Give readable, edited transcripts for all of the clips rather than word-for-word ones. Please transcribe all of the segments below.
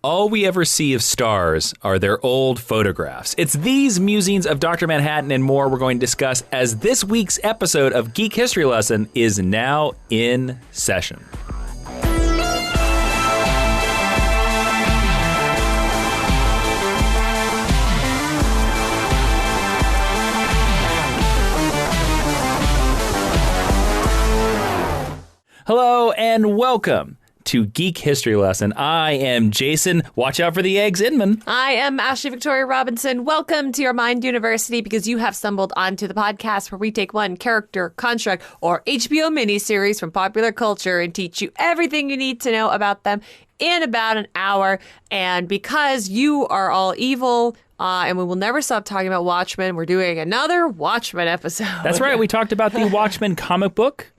All we ever see of stars are their old photographs. It's these musings of Dr. Manhattan and more we're going to discuss as this week's episode of Geek History Lesson is now in session. Hello and welcome to Geek History Lesson. I am Jason. Watch out for the eggs, Inman. I am Ashley Victoria Robinson. Welcome to your Mind University, because you have stumbled onto the podcast where we take one character, construct, or HBO miniseries from popular culture and teach you everything you need to know about them in about an hour. And because you are all evil, and we will never stop talking about Watchmen, we're doing another Watchmen episode. That's right. We talked about the Watchmen comic book.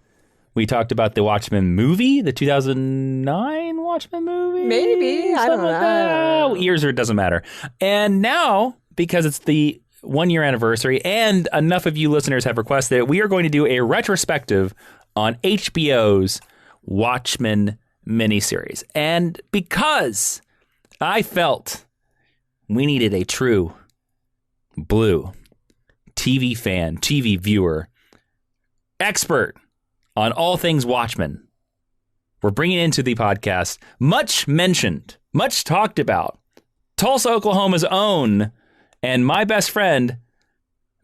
We talked about the Watchmen movie, the 2009 Watchmen movie. Maybe. I don't know. Years or it doesn't matter. And now, because it's the 1 year anniversary and enough of you listeners have requested it, we are going to do a retrospective on HBO's Watchmen miniseries. And because I felt we needed a true blue TV fan, TV viewer, expert on all things Watchmen, we're bringing into the podcast much mentioned, much talked about, Tulsa, Oklahoma's own, and my best friend,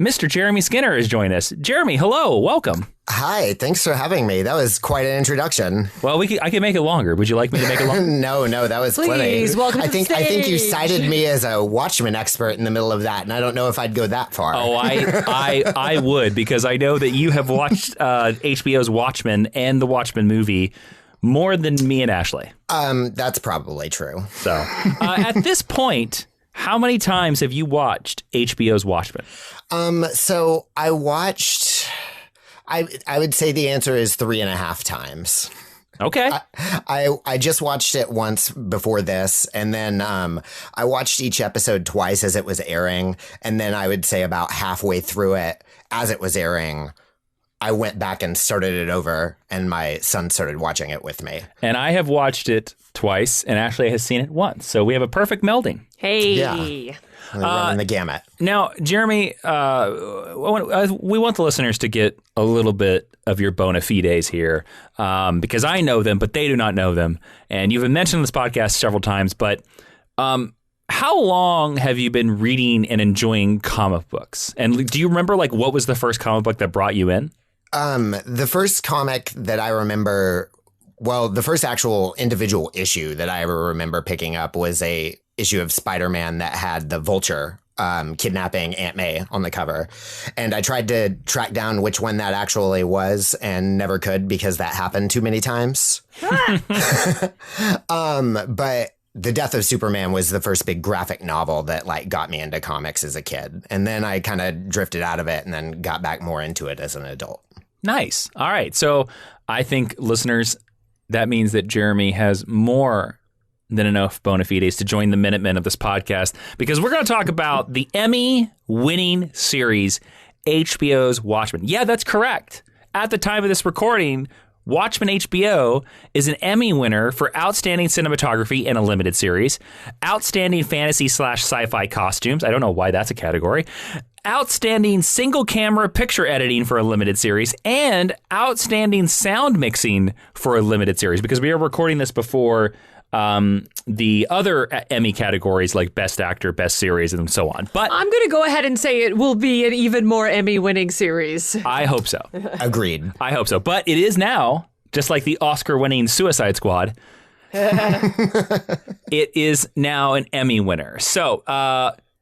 Mr. Jeremy Skinner, is joining us. Jeremy, hello, welcome. Hi, thanks for having me. That was quite an introduction. Well, I can make it longer. Would you like me to make it longer? No, that was Please, plenty. welcome I to the think you stage. cited me as a Watchmen expert in the middle of that, and I don't know if I'd go that far. Oh, I would, because I know that you have watched HBO's Watchmen and the Watchmen movie more than me and Ashley. That's probably true. So, at this point, how many times have you watched HBO's Watchmen? So I watched. I would say the answer is 3.5 times. Okay. I just watched it once before this, and then I watched each episode twice as it was airing, and then I would say about halfway through it, as it was airing, I went back and started it over, and my son started watching it with me. And I have watched it twice, and Ashley has seen it once. So we have a perfect melding. Hey. Yeah. Running the gamut. Now, Jeremy, we want the listeners to get a little bit of your bona fides here, because I know them, but they do not know them. And you've mentioned this podcast several times, but how long have you been reading and enjoying comic books? And do you remember, like, what was the first comic book that brought you in? The first comic that I remember, well, the first actual individual issue that I ever remember picking up was a issue of Spider-Man that had the Vulture kidnapping Aunt May on the cover. And I tried to track down which one that actually was and never could, because that happened too many times. But The Death of Superman was the first big graphic novel that got me into comics as a kid. And then I kind of drifted out of it and then got back more into it as an adult. Nice. All right. So I think, listeners, that means that Jeremy has more than enough bona fides to join the Minutemen of this podcast, because we're going to talk about the Emmy-winning series, HBO's Watchmen. Yeah, that's correct. At the time of this recording, Watchmen HBO is an Emmy winner for Outstanding Cinematography in a Limited Series, Outstanding Fantasy/Sci-Fi Costumes. I don't know why that's a category. Outstanding Single Camera Picture Editing for a Limited Series, and Outstanding Sound Mixing for a Limited Series, because we are recording this before the other Emmy categories like Best Actor, Best Series, and so on. But I'm going to go ahead and say it will be an even more Emmy-winning series. I hope so. Agreed. I hope so. But it is now, just like the Oscar-winning Suicide Squad, it is now an Emmy winner. So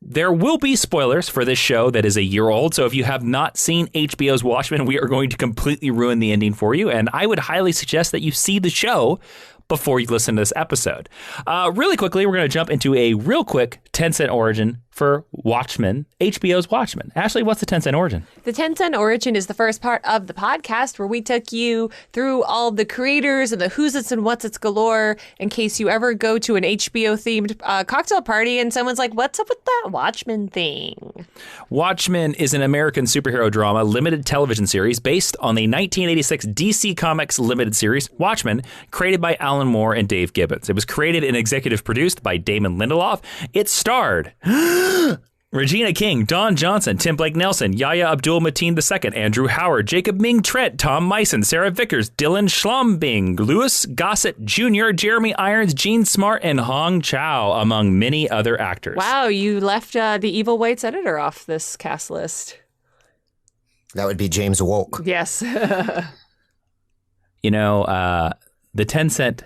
there will be spoilers for this show that is a year old. So if you have not seen HBO's Watchmen, we are going to completely ruin the ending for you. And I would highly suggest that you see the show before you listen to this episode. Really quickly, we're going to jump into a real quick 10-cent origin for Watchmen, HBO's Watchmen. Ashley, what's the 10-cent origin? The 10-cent origin is the first part of the podcast where we took you through all the creators and the who's it's and what's it's galore in case you ever go to an HBO-themed cocktail party and someone's like, what's up with that Watchmen thing? Watchmen is an American superhero drama limited television series based on the 1986 DC Comics limited series, Watchmen, created by Alan Moore and Dave Gibbons. It was created and executive produced by Damon Lindelof. It starred Regina King, Don Johnson, Tim Blake Nelson, Yahya Abdul-Mateen II, Andrew Howard, Jacob Ming Trent, Tom Meissen, Sarah Vickers, Dylan Schlombing, Louis Gossett Jr., Jeremy Irons, Gene Smart, and Hong Chow, among many other actors. Wow, you left the Evil White's editor off this cast list. That would be James Wolk. Yes. You know, the 10-cent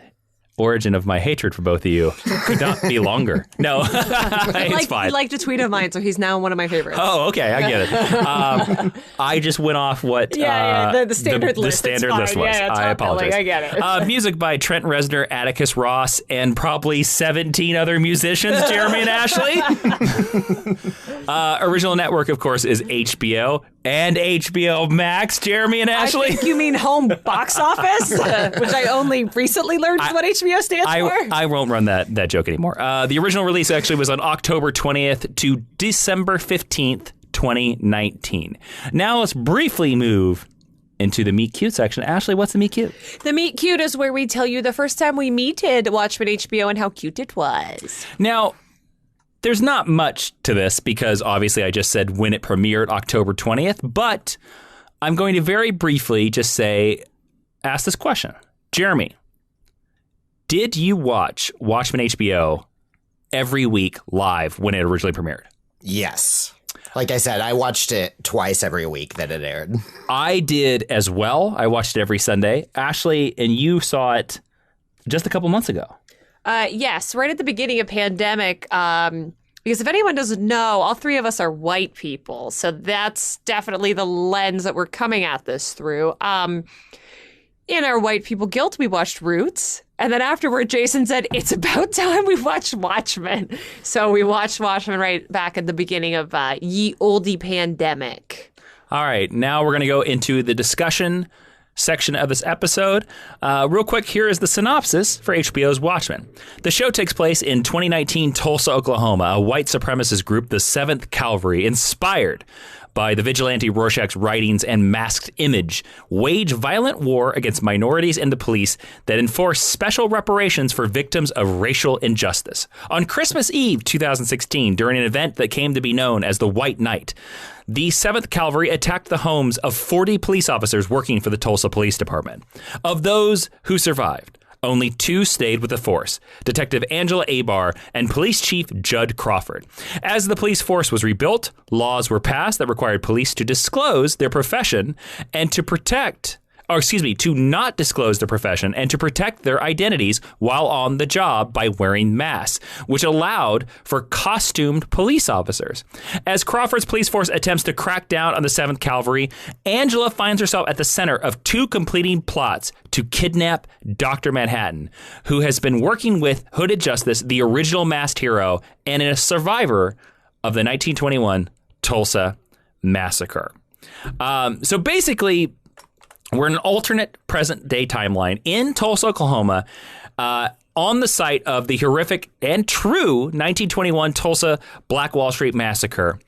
origin of my hatred for both of you could not be longer. No, it's fine. He liked a tweet of mine, so he's now one of my favorites. Oh, okay, I get it. I just went off what the standard list. The standard list was. Yeah, I apologize. I get it. Music by Trent Reznor, Atticus Ross, and probably 17 other musicians, Jeremy and Ashley. Original network, of course, is HBO and HBO Max, Jeremy and Ashley. I think you mean home box office, which I only recently learned is what HBO stands for. I won't run that joke anymore. The original release actually was on October 20th to December 15th, 2019. Now let's briefly move into the Meet Cute section. Ashley, what's the Meet Cute? The Meet Cute is where we tell you the first time we meeted Watchmen HBO and how cute it was. Now, there's not much to this because obviously I just said when it premiered October 20th, but I'm going to very briefly just ask this question. Jeremy, did you watch Watchmen HBO every week live when it originally premiered? Yes. Like I said, I watched it twice every week that it aired. I did as well. I watched it every Sunday. Ashley, and you saw it just a couple months ago. Yes, right at the beginning of pandemic, because if anyone doesn't know, all three of us are white people. So that's definitely the lens that we're coming at this through. In our white people guilt, we watched Roots. And then afterward, Jason said, it's about time we watched Watchmen. So we watched Watchmen right back at the beginning of ye olde pandemic. All right, now we're going to go into the discussion section of this episode. Real quick, here is the synopsis for HBO's Watchmen. The show takes place in 2019 Tulsa, Oklahoma, a white supremacist group, the Seventh Calvary, inspired by the vigilante Rorschach's writings and masked image, wage violent war against minorities and the police that enforce special reparations for victims of racial injustice. On Christmas Eve 2016, during an event that came to be known as the White Night, the 7th Calvary attacked the homes of 40 police officers working for the Tulsa Police Department. Of those who survived, only 2 stayed with the force, Detective Angela Abar and Police Chief Judd Crawford. As the police force was rebuilt, laws were passed that required police to disclose their profession and to not disclose their profession and to protect their identities while on the job by wearing masks, which allowed for costumed police officers. As Crawford's police force attempts to crack down on the 7th Calvary, Angela finds herself at the center of 2 completing plots to kidnap Dr. Manhattan, who has been working with Hooded Justice, the original masked hero, and a survivor of the 1921 Tulsa Massacre. So basically, we're in an alternate present-day timeline in Tulsa, Oklahoma, on the site of the horrific and true 1921 Tulsa Black Wall Street Massacre.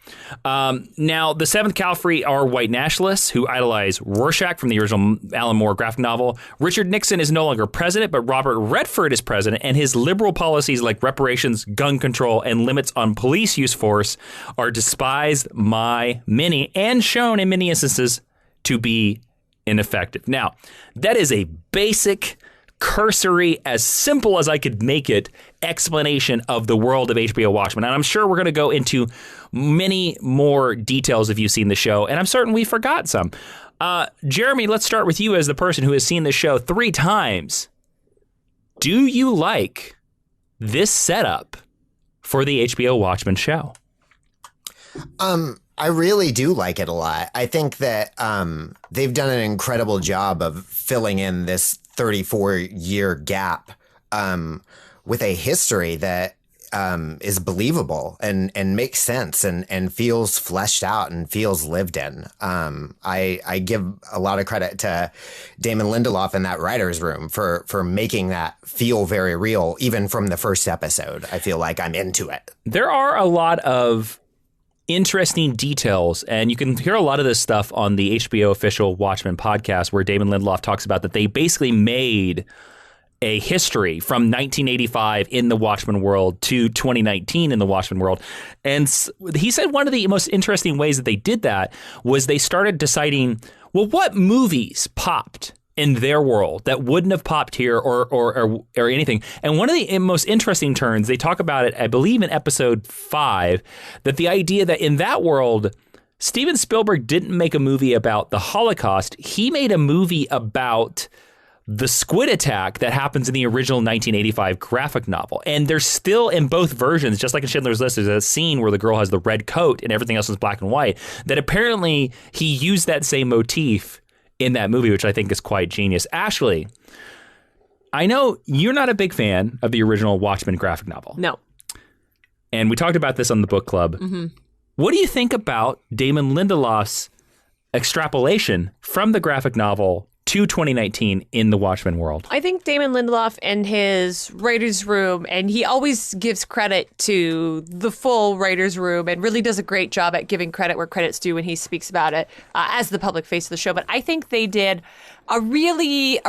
Now, the 7th Calvary are white nationalists who idolize Rorschach from the original Alan Moore graphic novel. Richard Nixon is no longer president, but Robert Redford is president, and his liberal policies like reparations, gun control, and limits on police use force are despised by many and shown in many instances to be ineffective. Now, that is a basic, cursory, as simple as I could make it, explanation of the world of HBO Watchmen. And I'm sure we're going to go into many more details if you've seen the show, and I'm certain we forgot some. Jeremy, let's start with you as the person who has seen the show 3 times. Do you like this setup for the HBO Watchmen show? I really do like it a lot. I think that they've done an incredible job of filling in this 34-year gap with a history that is believable and makes sense and feels fleshed out and feels lived in. I give a lot of credit to Damon Lindelof in that writer's room for making that feel very real, even from the first episode. I feel like I'm into it. There are a lot of interesting details, and you can hear a lot of this stuff on the HBO official Watchmen podcast, where Damon Lindelof talks about that they basically made a history from 1985 in the Watchmen world to 2019 in the Watchmen world. And he said one of the most interesting ways that they did that was they started deciding, well, what movies popped in their world that wouldn't have popped here or anything. And one of the most interesting turns, they talk about it, I believe in episode 5, that the idea that in that world, Steven Spielberg didn't make a movie about the Holocaust. He made a movie about the squid attack that happens in the original 1985 graphic novel. And there's still, in both versions, just like in Schindler's List, there's a scene where the girl has the red coat and everything else is black and white, that apparently he used that same motif in that movie, which I think is quite genius. Ashley, I know you're not a big fan of the original Watchmen graphic novel. No. And we talked about this on the book club. Mm-hmm. What do you think about Damon Lindelof's extrapolation from the graphic novel to 2019 in the Watchmen world? I think Damon Lindelof and his writer's room, and he always gives credit to the full writer's room and really does a great job at giving credit where credit's due when he speaks about it as the public face of the show. But I think they did a really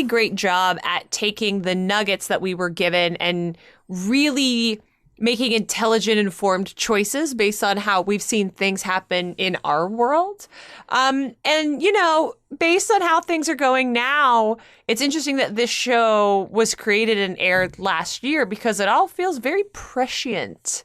great job at taking the nuggets that we were given and really making intelligent, informed choices based on how we've seen things happen in our world. And, you know, based on how things are going now, it's interesting that this show was created and aired last year because it all feels very prescient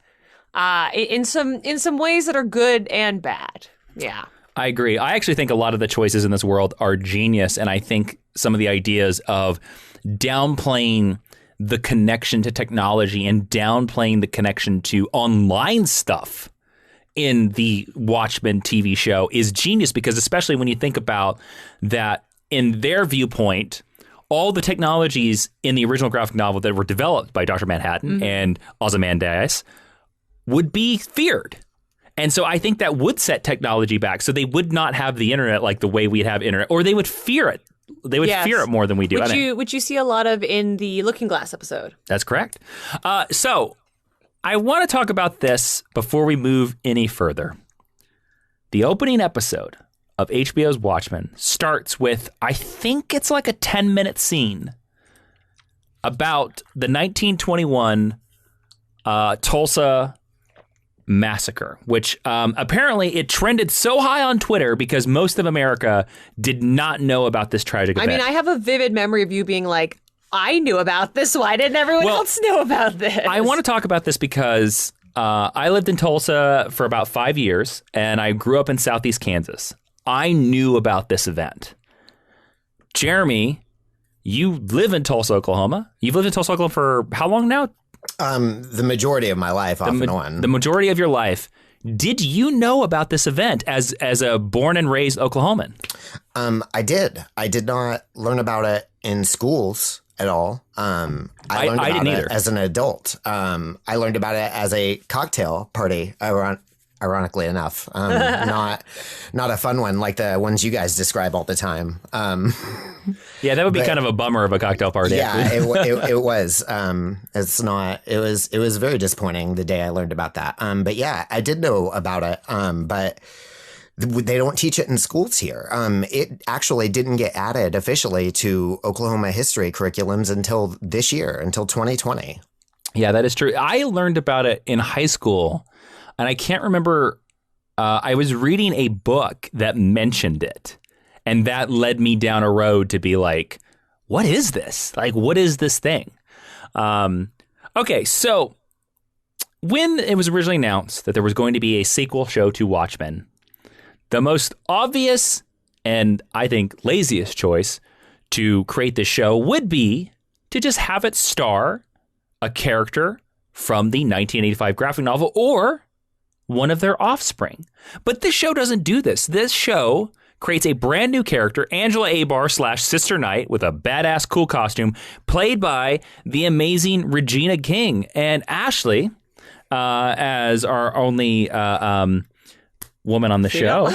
in some ways that are good and bad. Yeah. I agree. I actually think a lot of the choices in this world are genius. And I think some of the ideas of downplaying the connection to technology and downplaying the connection to online stuff in the Watchmen TV show is genius, because especially when you think about that in their viewpoint, all the technologies in the original graphic novel that were developed by Dr. Manhattan and Ozymandias would be feared. And so I think that would set technology back. So they would not have the internet like the way we'd have internet, or they would fear it. They would fear it more than we do. Which you see a lot of in the Looking Glass episode. That's correct. So I want to talk about this before we move any further. The opening episode of HBO's Watchmen starts with, I think it's like a 10-minute scene about the 1921 Tulsa massacre, which apparently it trended so high on Twitter because most of America did not know about this tragic event. I mean, I have a vivid memory of you being like, I knew about this. Why didn't everyone else know about this? I want to talk about this because I lived in Tulsa for about 5 years, and I grew up in Southeast Kansas. I knew about this event. Jeremy, you live in Tulsa, Oklahoma. You've lived in Tulsa, Oklahoma for how long now? The majority of my life, off and on. The majority of your life. Did you know about this event as a born and raised Oklahoman? I did. I did not learn about it in schools at all. I learned about it as an adult. I learned about it as a cocktail party, ironically enough. Not a fun one like the ones you guys describe all the time. Yeah, that would be kind of a bummer of a cocktail party. Yeah, it was. It's not. It was very disappointing the day I learned about that. But yeah, I did know about it. But they don't teach it in schools here. It actually didn't get added officially to Oklahoma history curriculums until this year, until 2020. Yeah, that is true. I learned about it in high school, and I can't remember. I was reading a book that mentioned it. And that led me down a road to be like, what is this? Like, what is this thing? Okay, so when it was originally announced that there was going to be a sequel show to Watchmen, the most obvious and I think laziest choice to create this show would be to just have it star a character from the 1985 graphic novel or one of their offspring. But this show doesn't do this. This show creates a brand new character, Angela Abar / Sister Night, with a badass cool costume, played by the amazing Regina King. And Ashley, as our only woman on the show,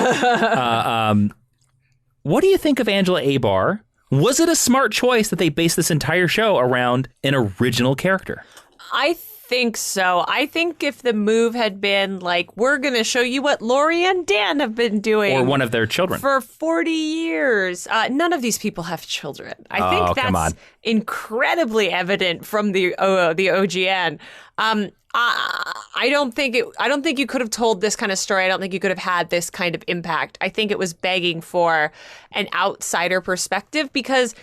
what do you think of Angela Abar? Was it a smart choice that they based this entire show around an original character? I think so. I think if the move had been like, we're going to show you what Lori and Dan have been doing. Or one of their children. For 40 years. None of these people have children. I think that's incredibly evident from the OGN. I don't think you could have told this kind of story. I don't think you could have had this kind of impact. I think it was begging for an outsider perspective because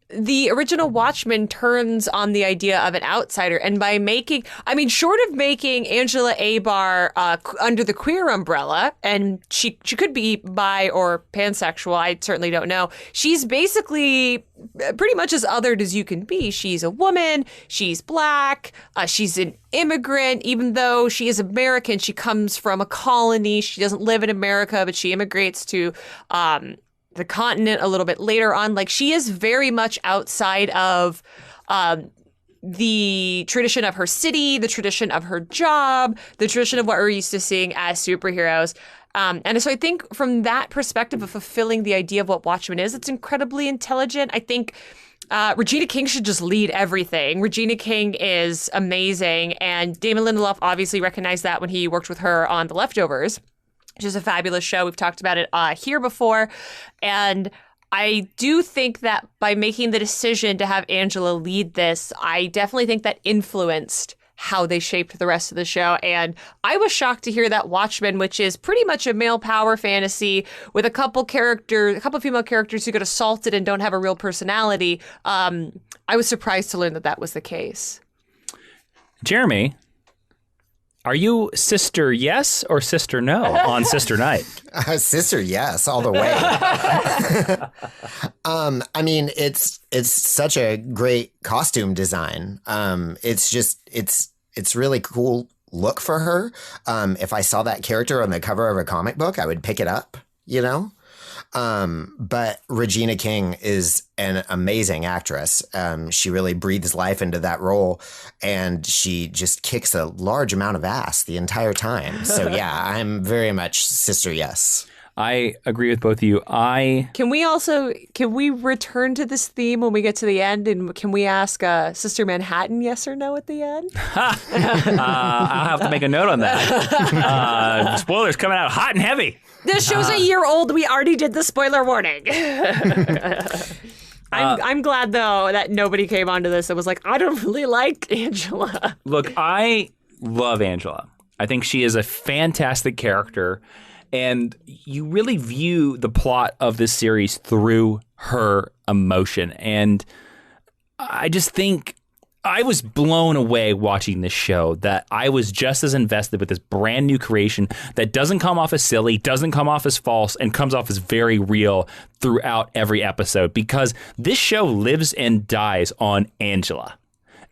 the original Watchmen turns on the idea of an outsider. And by short of making Angela Abar under the queer umbrella, and she could be bi or pansexual, I certainly don't know. She's basically pretty much as othered as you can be. She's a woman, she's black, she's an immigrant. Even though she is American, she comes from a colony. She doesn't live in America, but she immigrates to the continent a little bit later on. Like, she is very much outside of the tradition of her city, the tradition of her job, the tradition of what we're used to seeing as superheroes. And so I think from that perspective of fulfilling the idea of what Watchmen is, it's incredibly intelligent. I think Regina King should just lead everything. Regina King is amazing. And Damon Lindelof obviously recognized that when he worked with her on The Leftovers, which is a fabulous show. We've talked about it here before. And I do think that by making the decision to have Angela lead this, I definitely think that influenced how they shaped the rest of the show. And I was shocked to hear that Watchmen, which is pretty much a male power fantasy with a couple female characters who get assaulted and don't have a real personality. I was surprised to learn that that was the case. Jeremy, Are you sister yes or sister no on Sister Night? Sister yes, all the way. I mean, it's such a great costume design. It's really cool look for her. If I saw that character on the cover of a comic book, I would pick it up, you know? But Regina King is an amazing actress. She really breathes life into that role, and she just kicks a large amount of ass the entire time. So yeah, I'm very much sister yes. I agree with both of you. Can we return to this theme when we get to the end, and can we ask Sister Manhattan yes or no at the end? I'll have to make a note on that. Spoilers coming out hot and heavy. This show's a year old. We already did the spoiler warning. I'm glad, though, that nobody came onto this and was like, I don't really like Angela. Look, I love Angela. I think she is a fantastic character. And you really view the plot of this series through her emotion. And I just think I was blown away watching this show, that I was just as invested with this brand new creation that doesn't come off as silly, doesn't come off as false, and comes off as very real throughout every episode, because this show lives and dies on Angela.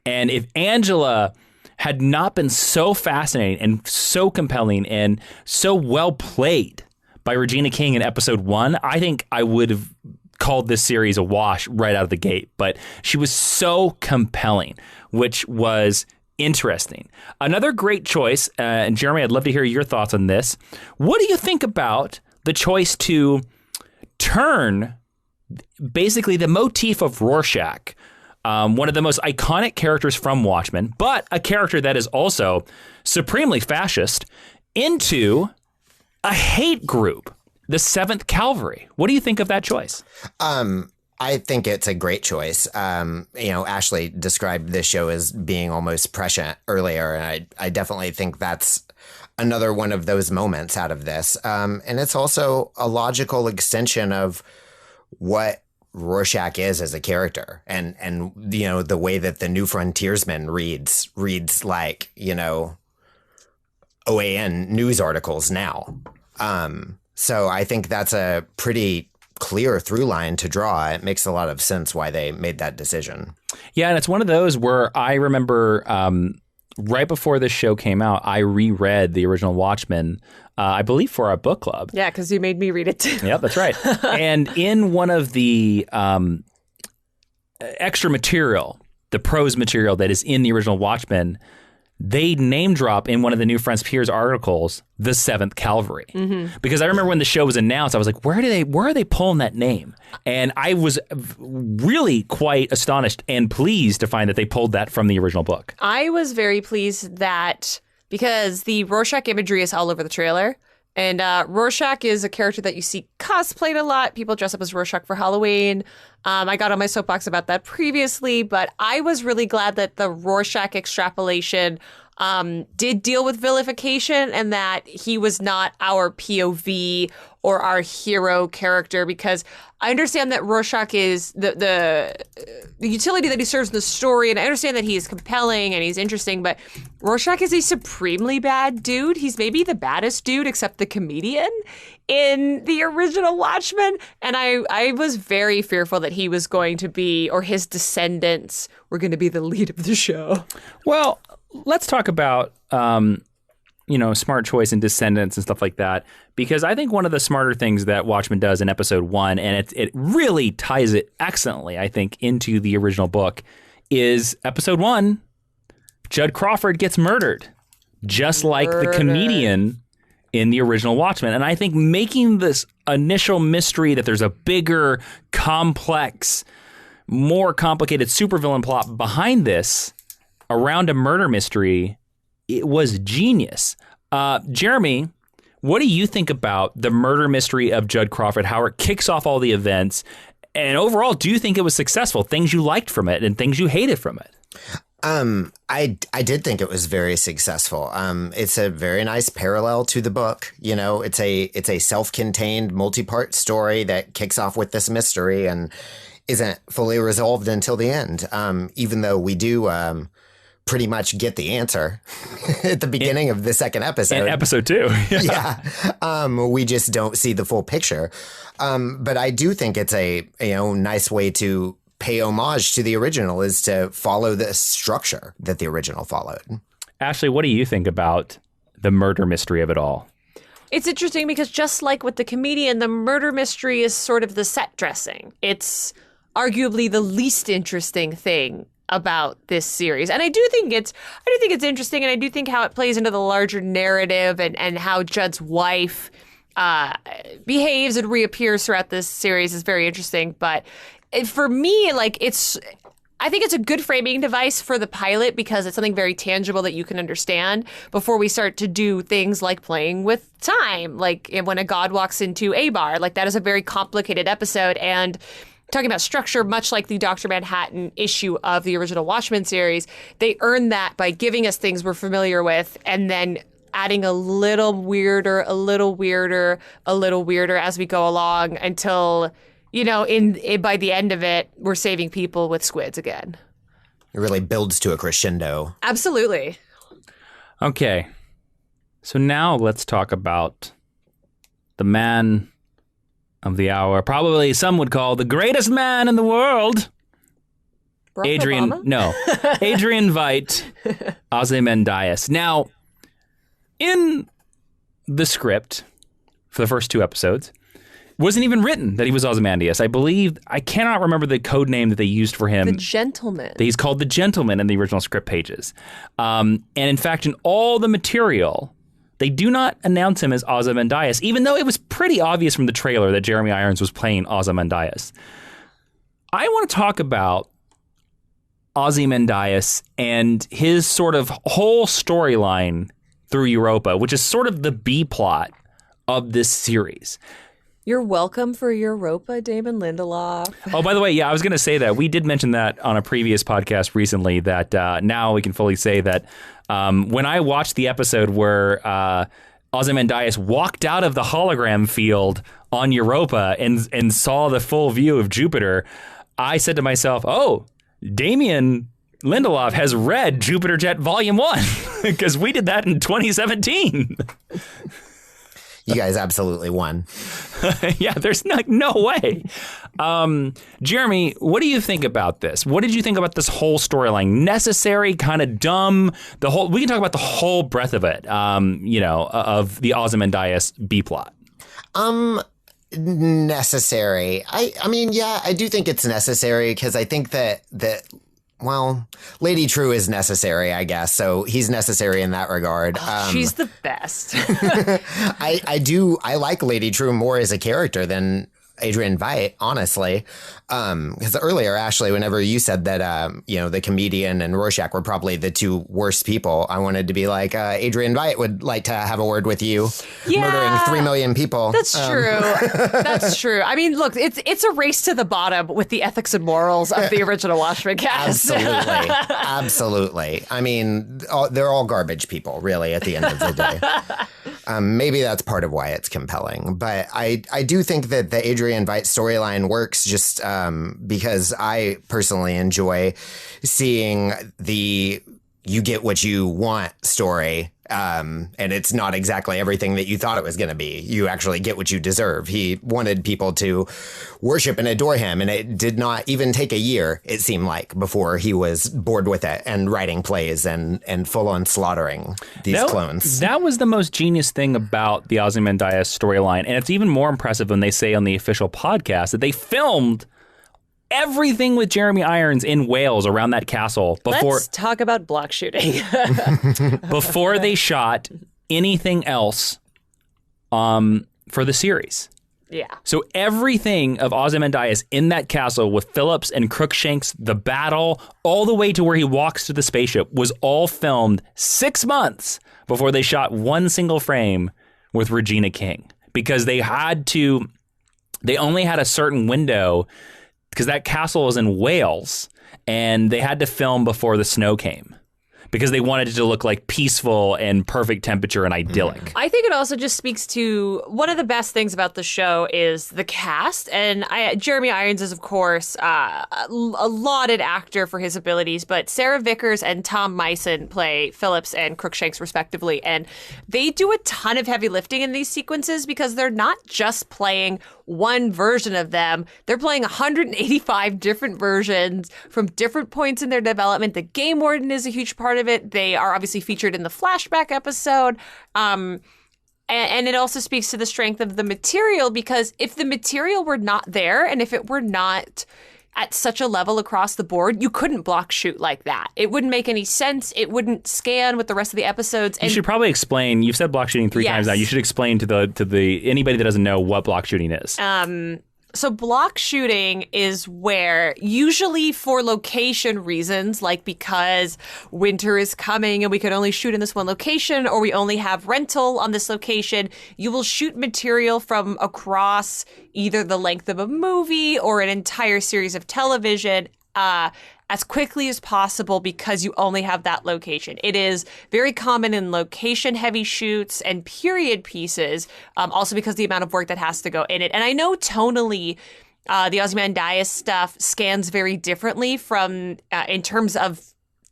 And if Angela had not been so fascinating and so compelling and so well played by Regina King in episode 1, I think I would have called this series a wash right out of the gate. But she was so compelling, which was interesting. Another great choice, and Jeremy, I'd love to hear your thoughts on this. What do you think about the choice to turn basically the motif of Rorschach, one of the most iconic characters from Watchmen, but a character that is also supremely fascist, into a hate group, the Seventh Calvary? What do you think of that choice? I think it's a great choice. Ashley described this show as being almost prescient earlier, and I definitely think that's another one of those moments out of this. And it's also a logical extension of what Rorschach is as a character, and the way that the New Frontiersman reads like, OAN news articles now. So I think that's a pretty clear through line to draw. It makes a lot of sense why they made that decision. Yeah, and it's one of those where I remember right before this show came out, I reread the original Watchmen, I believe for our book club. Yeah, because you made me read it too. Yep, that's right. And in one of the extra material, the prose material that is in the original Watchmen, they name drop in one of the New Frontiers articles the Seventh Calvary. Because I remember when the show was announced, I was like, where are they pulling that name? And I was really quite astonished and pleased to find that they pulled that from the original book. I was very pleased that because the Rorschach imagery is all over the trailer. And Rorschach is a character that you see cosplayed a lot. People dress up as Rorschach for Halloween. I got on my soapbox about that previously, but I was really glad that the Rorschach extrapolation did deal with vilification and that he was not our POV or our hero character, because I understand that Rorschach is the utility that he serves in the story, and I understand that he is compelling and he's interesting, but Rorschach is a supremely bad dude. He's maybe the baddest dude except the comedian in the original Watchmen, and I was very fearful that he was going to be, or his descendants were going to be the lead of the show. Well, let's talk about smart choice and descendants and stuff like that, because I think one of the smarter things that Watchmen does in episode 1, and it really ties it excellently, I think, into the original book, is episode 1, Judd Crawford gets murdered, just like the comedian in the original Watchmen. And I think making this initial mystery that there's a bigger, complex, more complicated supervillain plot behind this around a murder mystery, it was genius. Jeremy, what do you think about the murder mystery of Judd Crawford, how it kicks off all the events? And overall, do you think it was successful? Things you liked from it and things you hated from it? I did think it was very successful. It's a very nice parallel to the book. You know, it's a self-contained multi-part story that kicks off with this mystery and isn't fully resolved until the end. Even though we do pretty much get the answer at the beginning of the second episode. In episode 2. Yeah. We just don't see the full picture. But I do think it's a nice way to pay homage to the original, is to follow the structure that the original followed. Ashley, what do you think about the murder mystery of it all? It's interesting because just like with the comedian, the murder mystery is sort of the set dressing. It's arguably the least interesting thing about this series. And I do think it's interesting, and I do think how it plays into the larger narrative and how Judd's wife behaves and reappears throughout this series is very interesting. But for me, I think it's a good framing device for the pilot because it's something very tangible that you can understand before we start to do things like playing with time, like when a god walks into a bar. Like, that is a very complicated episode, and talking about structure, much like the Dr. Manhattan issue of the original Watchmen series, they earn that by giving us things we're familiar with and then adding a little weirder as we go along until, by the end of it, we're saving people with squids again. It really builds to a crescendo. Absolutely. Okay. So now let's talk about the man of the hour, probably some would call the greatest man in the world. Barack Adrian Veidt, Ozymandias. Now, in the script for the first 2 episodes, wasn't even written that he was Ozymandias. I cannot remember the code name that they used for him. The Gentleman. He's called the Gentleman in the original script pages. And in fact, in all the material, they do not announce him as Ozymandias, even though it was pretty obvious from the trailer that Jeremy Irons was playing Ozymandias. I want to talk about Ozymandias and his sort of whole storyline through Europa, which is sort of the B plot of this series. You're welcome for Europa, Damon Lindelof. Oh, by the way, yeah, I was going to say that. We did mention that on a previous podcast recently, that now we can fully say that when I watched the episode where Ozymandias walked out of the hologram field on Europa and saw the full view of Jupiter, I said to myself, oh, Damon Lindelof has read Jupiter Jet Volume 1 because we did that in 2017. You guys absolutely won. Yeah, there's no way. Jeremy, what do you think about this? What did you think about this whole storyline? Necessary, kind of dumb. We can talk about the whole breadth of it. Of the Ozymandias B plot. Necessary. I mean, yeah, I do think it's necessary because I think that Lady True is necessary, I guess. So he's necessary in that regard. She's the best. I like Lady True more as a character than Adrian Veidt, honestly. Because earlier, Ashley, whenever you said that, the comedian and Rorschach were probably the two worst people, I wanted to be like, Adrian Veidt would like to have a word with you, murdering 3 million people. That's true. That's true. I mean, look, it's a race to the bottom with the ethics and morals of the original Watchmen cast. Absolutely. I mean, they're all garbage people, really, at the end of the day. Maybe that's part of why it's compelling. But I do think that the Adrian Veidt storyline works just because I personally enjoy seeing the you get what you want story. And it's not exactly everything that you thought it was going to be. You actually get what you deserve. He wanted people to worship and adore him. And it did not even take a year, it seemed like, before he was bored with it and writing plays and full on slaughtering these clones. That was the most genius thing about the Ozymandias storyline. And it's even more impressive when they say on the official podcast that they filmed everything with Jeremy Irons in Wales around that castle before. Let's talk about block shooting. Before they shot anything else for the series. Yeah. So everything of Ozymandias in that castle with Phillips and Crookshanks, the battle, all the way to where he walks to the spaceship was all filmed 6 months before they shot one single frame with Regina King. Because they only had a certain window because that castle was in Wales and they had to film before the snow came because they wanted it to look like peaceful and perfect temperature and idyllic. I think it also just speaks to one of the best things about the show is the cast. And Jeremy Irons is, of course, a lauded actor for his abilities, but Sarah Vickers and Tom Meissen play Phillips and Crookshanks respectively. And they do a ton of heavy lifting in these sequences because they're not just playing one version of them. They're playing 185 different versions from different points in their development. The Game Warden is a huge part of it. They are obviously featured in the flashback episode. And it also speaks to the strength of the material because if the material were not there and if it were not at such a level across the board, you couldn't block shoot like that. It wouldn't make any sense. It wouldn't scan with the rest of the episodes. And you should probably explain. You've said block shooting 3 times now. You should explain to the anybody that doesn't know what block shooting is. So block shooting is where, usually for location reasons, like because winter is coming and we can only shoot in this one location, or we only have rental on this location, you will shoot material from across either the length of a movie or an entire series of television as quickly as possible because you only have that location. It is very common in location-heavy shoots and period pieces, also because the amount of work that has to go in it. And I know tonally, the Ozymandias stuff scans very differently from in terms of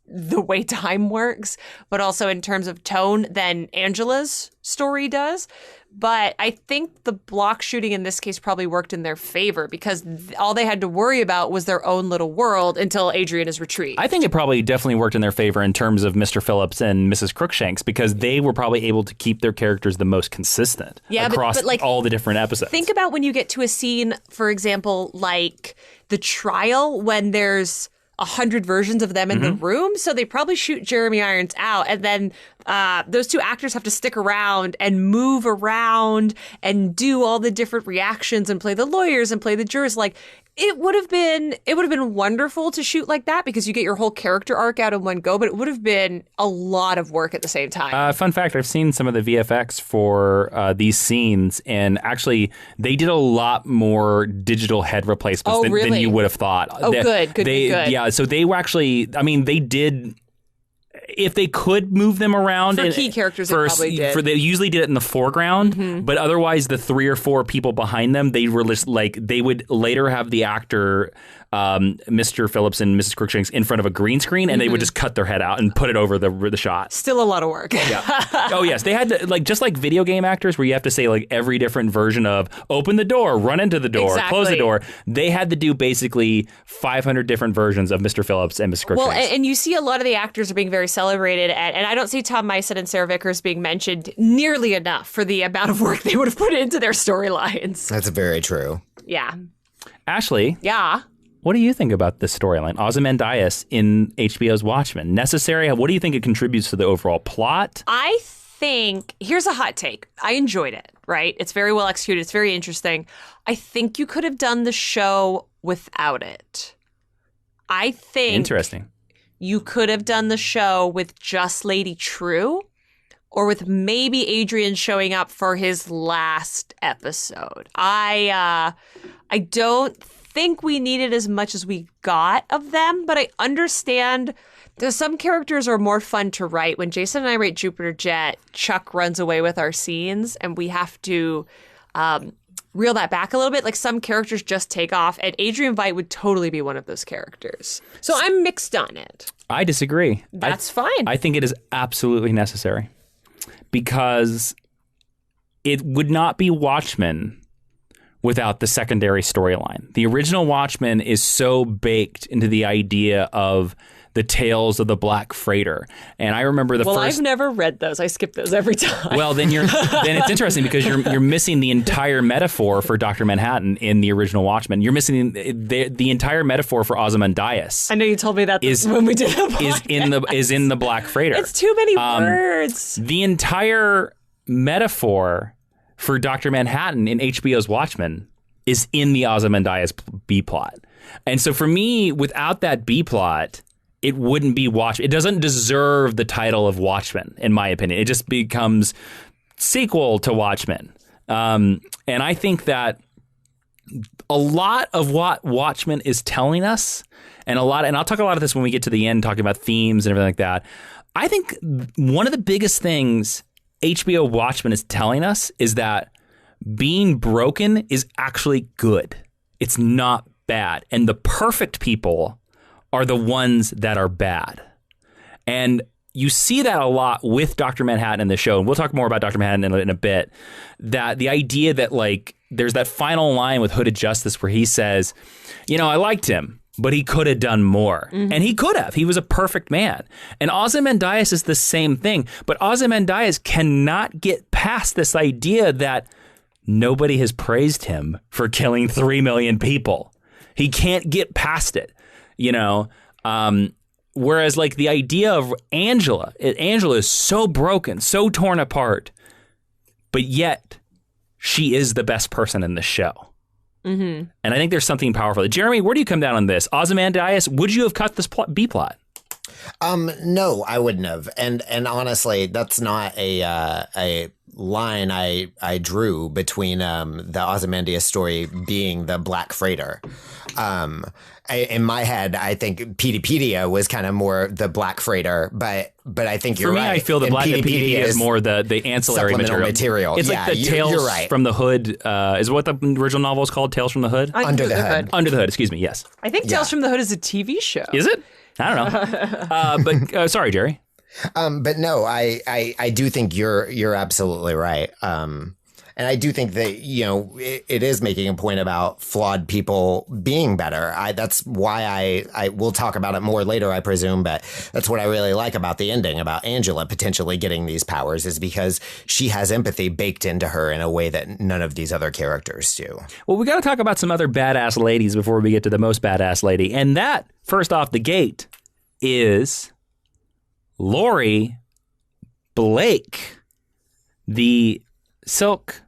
the way time works, but also in terms of tone than Angela's story does. But I think the block shooting in this case probably worked in their favor because all they had to worry about was their own little world until Adrian is retrieved. I think it probably definitely worked in their favor in terms of Mr. Phillips and Mrs. Crookshanks because they were probably able to keep their characters the most consistent across but like, all the different episodes. Think about when you get to a scene, for example, like the trial when there's 100 versions of them in the room. So they probably shoot Jeremy Irons out. And then those two actors have to stick around and move around and do all the different reactions and play the lawyers and play the jurors. Like it would have been wonderful to shoot like that because you get your whole character arc out in one go, but it would have been a lot of work at the same time. Fun fact, I've seen some of the VFX for these scenes, and actually they did a lot more digital head replacements than you would have thought. Good. Yeah, so they were actually, they did... If they could move them around for key characters, they probably did. They usually did it in the foreground, but otherwise, the 3 or 4 people behind them, they were just like they would later have the actor Mr. Phillips and Mrs. Crookshanks in front of a green screen, and they would just cut their head out and put it over the shot. Still a lot of work. Yeah. Oh yes, they had to just like video game actors, where you have to say like every different version of open the door, run into the door, close the door. They had to do basically 500 different versions of Mr. Phillips and Mrs. Crookshanks. Well, and you see a lot of the actors are being very celebrated, and I don't see Tom Mison and Sarah Vickers being mentioned nearly enough for the amount of work they would have put into their storylines. That's very true. Yeah. Ashley. Yeah. What do you think about this storyline? Ozymandias in HBO's Watchmen. Necessary? What do you think it contributes to the overall plot? I think, here's a hot take. I enjoyed it, right? It's very well executed. It's very interesting. I think you could have done the show without it. I think Interesting. You could have done the show with just Lady True, or with maybe Adrian showing up for his last episode. I don't think we needed as much as we got of them, but I understand there's some characters are more fun to write. When Jason and I write Jupiter Jet, Chuck runs away with our scenes, and we have to reel that back a little bit. Like some characters just take off, and Adrian Veidt would totally be one of those characters. So I'm mixed on it. I disagree. That's fine. I think it is absolutely necessary, because it would not be Watchmen without the secondary storyline. The original Watchmen is so baked into the idea of the tales of the Black Freighter. And I remember the first... I've never read those. I skip those every time. Well, then it's interesting, because you're missing the entire metaphor for Dr. Manhattan in the original Watchmen. You're missing the entire metaphor for Ozymandias. I know you told me that when we did the podcast. is in the Black Freighter. It's too many words. The entire metaphor for Dr. Manhattan in HBO's Watchmen is in the Ozymandias B-plot. And so for me, without that B-plot, it wouldn't be Watchmen. It doesn't deserve the title of Watchmen, in my opinion. It just becomes sequel to Watchmen. And I think that a lot of what Watchmen is telling us, and I'll talk a lot of this when we get to the end, talking about themes and everything like that. I think one of the biggest things HBO Watchmen is telling us is that being broken is actually good. It's not bad. And the perfect people are the ones that are bad. And you see that a lot with Dr. Manhattan in the show. And we'll talk more about Dr. Manhattan in a bit. That the idea that like there's that final line with Hooded Justice where he says, I liked him, but he could have done more. Mm-hmm. And he could have. He was a perfect man. And Ozymandias is the same thing. But Ozymandias cannot get past this idea that nobody has praised him for killing 3 million people. He can't get past it, whereas like the idea of Angela is so broken, so torn apart, but yet she is the best person in the show. Mm-hmm. And I think there's something powerful. Jeremy, where do you come down on this? Ozymandias, would you have cut this B-plot? No, I wouldn't have. And honestly, that's not a line I drew between the Ozymandias story being the Black Freighter. In my head, I think Peteypedia was kind of more the Black Freighter, but I think you're right. For me, I feel the Black Peteypedia is more the ancillary material. It's like the Tales from the Hood. Is what the original novel is called? Tales from the Hood? Under the Hood. Under the Hood, excuse me, yes. I think Tales from the Hood is a TV show. Is it? I don't know. But sorry, Jerry. But no, I do think you're absolutely right. And I do think that, it is making a point about flawed people being better. That's why I will talk about it more later, I presume. But that's what I really like about the ending, about Angela potentially getting these powers, is because she has empathy baked into her in a way that none of these other characters do. Well, we got to talk about some other badass ladies before we get to the most badass lady. And that, first off the gate, is Laurie Blake, the Silk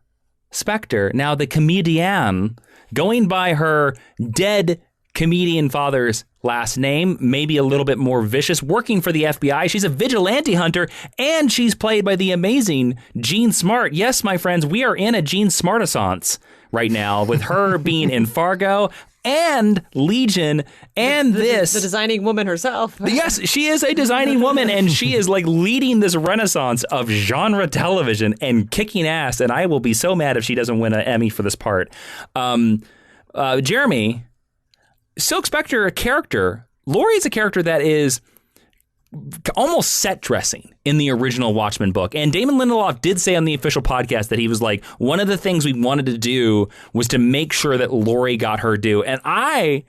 Specter, now the comedian, going by her dead comedian father's last name, maybe a little bit more vicious, working for the FBI. She's a vigilante hunter, and she's played by the amazing Jean Smart. Yes, my friends, we are in a Jean Smart-assance right now, with her being in Fargo and Legion, and the designing woman herself. Yes, she is a designing woman, and she is like leading this renaissance of genre television and kicking ass. And I will be so mad if she doesn't win an Emmy for this part. Jeremy, Silk Spectre, a character, Laurie is a character that is almost set dressing in the original Watchmen book. And Damon Lindelof did say on the official podcast that he was like, one of the things we wanted to do was to make sure that Laurie got her due. And I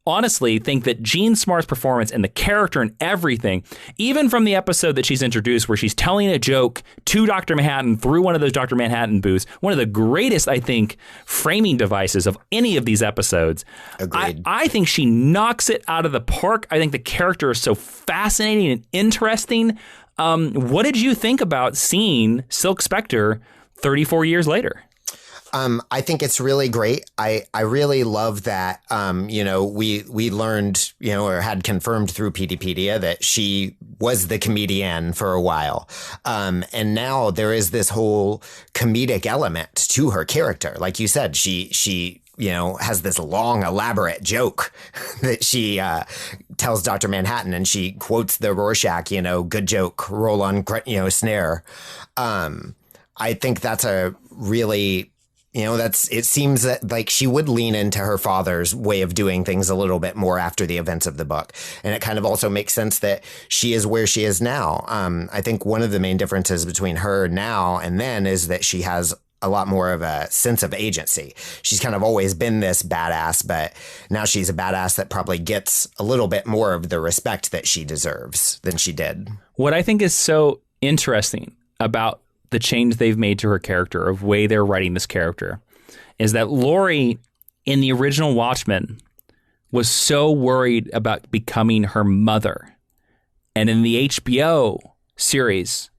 honestly think that Jean Smart's performance and the character and everything, even from the episode that she's introduced where she's telling a joke to Dr. Manhattan through one of those Dr. Manhattan booths, one of the greatest, I think, framing devices of any of these episodes. Agreed. I think she knocks it out of the park. I think the character is so fascinating and interesting. What did you think about seeing Silk Spectre 34 years later? I think it's really great. I really love that, we learned, or had confirmed through Peteypedia that she was the comedian for a while. And now there is this whole comedic element to her character. Like you said, she has this long, elaborate joke that she tells Dr. Manhattan, and she quotes the Rorschach, good joke, roll on, snare. I think that's a really... it seems that like she would lean into her father's way of doing things a little bit more after the events of the book. And it kind of also makes sense that she is where she is now. I think one of the main differences between her now and then is that she has a lot more of a sense of agency. She's kind of always been this badass, but now she's a badass that probably gets a little bit more of the respect that she deserves than she did. What I think is so interesting about the change they've made to her character, of way they're writing this character, is that Laurie in the original Watchmen was so worried about becoming her mother. And in the HBO series,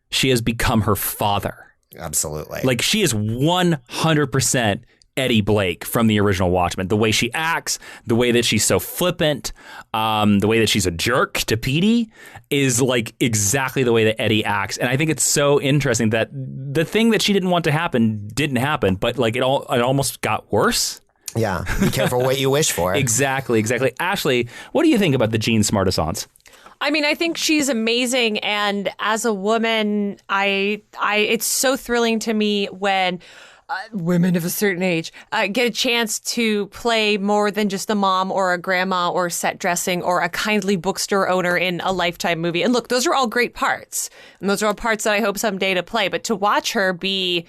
she has become her father. Absolutely. Like, she is 100% Eddie Blake from the original Watchmen. The way she acts, the way that she's so flippant, the way that she's a jerk to Petey is like exactly the way that Eddie acts. And I think it's so interesting that the thing that she didn't want to happen didn't happen, but like it almost got worse. Yeah. Be careful what you wish for. Exactly. Ashley, what do you think about the Jean Smartassance? I mean, I think she's amazing, and as a woman, it's so thrilling to me when women of a certain age get a chance to play more than just a mom or a grandma or set dressing or a kindly bookstore owner in a Lifetime movie. And look, those are all great parts, and those are all parts that I hope someday to play. But to watch her be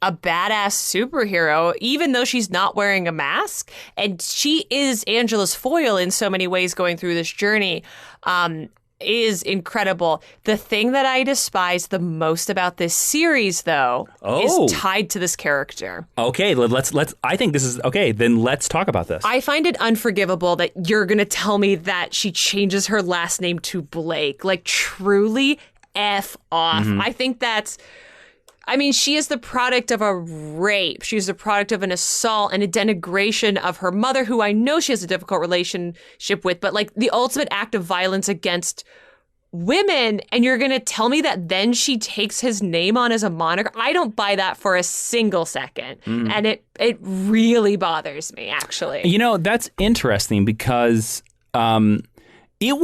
a badass superhero, even though she's not wearing a mask, and she is Angela's foil in so many ways going through this journey, is incredible. The thing that I despise the most about this series, though, is tied to this character. Okay, let's. I think this is okay. Then let's talk about this. I find it unforgivable that you're going to tell me that she changes her last name to Blake. Like, truly, F off. Mm-hmm. I think that's. I mean, she is the product of a rape. She's the product of an assault and a denigration of her mother, who I know she has a difficult relationship with, but like the ultimate act of violence against women. And you're going to tell me that then she takes his name on as a moniker? I don't buy that for a single second. Mm. And it really bothers me, actually. You know, that's interesting because it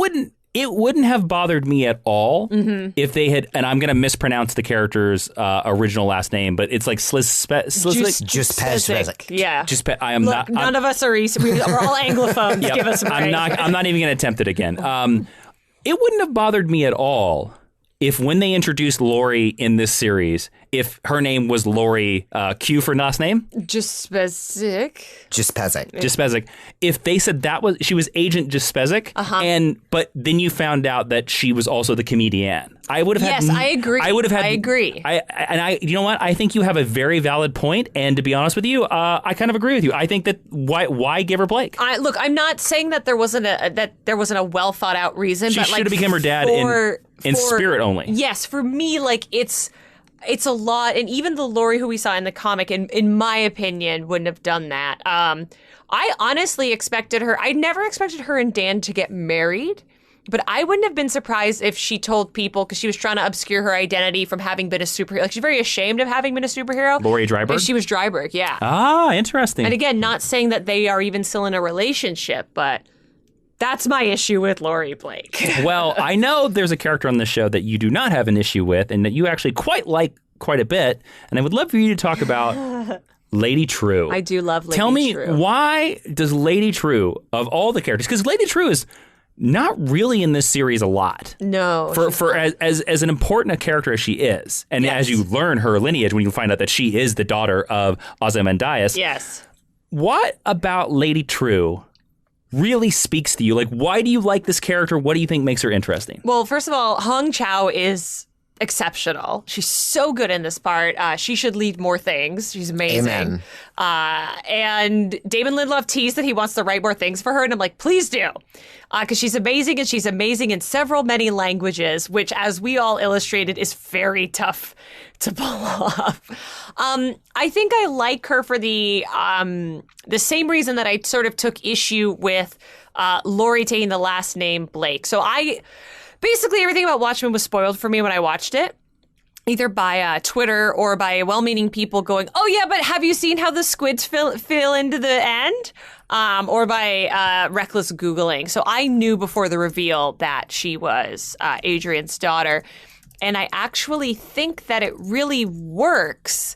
wouldn't have bothered me at all if they had, and I'm going to mispronounce the character's original last name, but it's like Juspezek. Yeah. I am Look, not. None of us are we're all Anglophones. Yep, Give us a break. I'm not even going to attempt it again. It wouldn't have bothered me at all if when they introduced Laurie in this series, if her name was Laurie Q for last name? Juspezek. If they said she was Agent Juspezek, but then you found out that she was also the comedian. I would have had. Yes, I agree. I agree. You know what? I think you have a very valid point, and to be honest with you, I kind of agree with you. I think that why give her Blake? Look, I'm not saying that there wasn't a well thought out reason. She but should have become her dad in spirit only. Yes, for me, like it's a lot, and even the Laurie who we saw in the comic, in my opinion, wouldn't have done that. I honestly expected her. I never expected her and Dan to get married. But I wouldn't have been surprised if she told people, because she was trying to obscure her identity from having been a superhero. Like, she's very ashamed of having been a superhero. Laurie Dryburgh? She was Dryburgh, yeah. Ah, interesting. And again, not saying that they are even still in a relationship, but that's my issue with Laurie Blake. Well, I know there's a character on this show that you do not have an issue with and that you actually quite like quite a bit. And I would love for you to talk about Lady True. I do love Lady True. Tell me, why does Lady True, of all the characters, because Lady True is not really in this series a lot. No. For as an important a character as she is, and as you learn her lineage, when you find out that she is the daughter of Ozymandias. Yes. What about Lady True really speaks to you? Like, why do you like this character? What do you think makes her interesting? Well, first of all, Hong Chow is exceptional. She's so good in this part. She should lead more things. She's amazing. Amen. And Damon Lindelof teased that he wants to write more things for her, and I'm like, please do. Because she's amazing, and she's amazing in many languages, which, as we all illustrated, is very tough to pull off. I think I like her for the same reason that I sort of took issue with Lori taking the last name Blake. So basically, everything about Watchmen was spoiled for me when I watched it, either by Twitter or by well-meaning people going, oh, yeah, but have you seen how the squids fill into the end? Or by reckless Googling. So I knew before the reveal that she was Adrian's daughter. And I actually think that it really works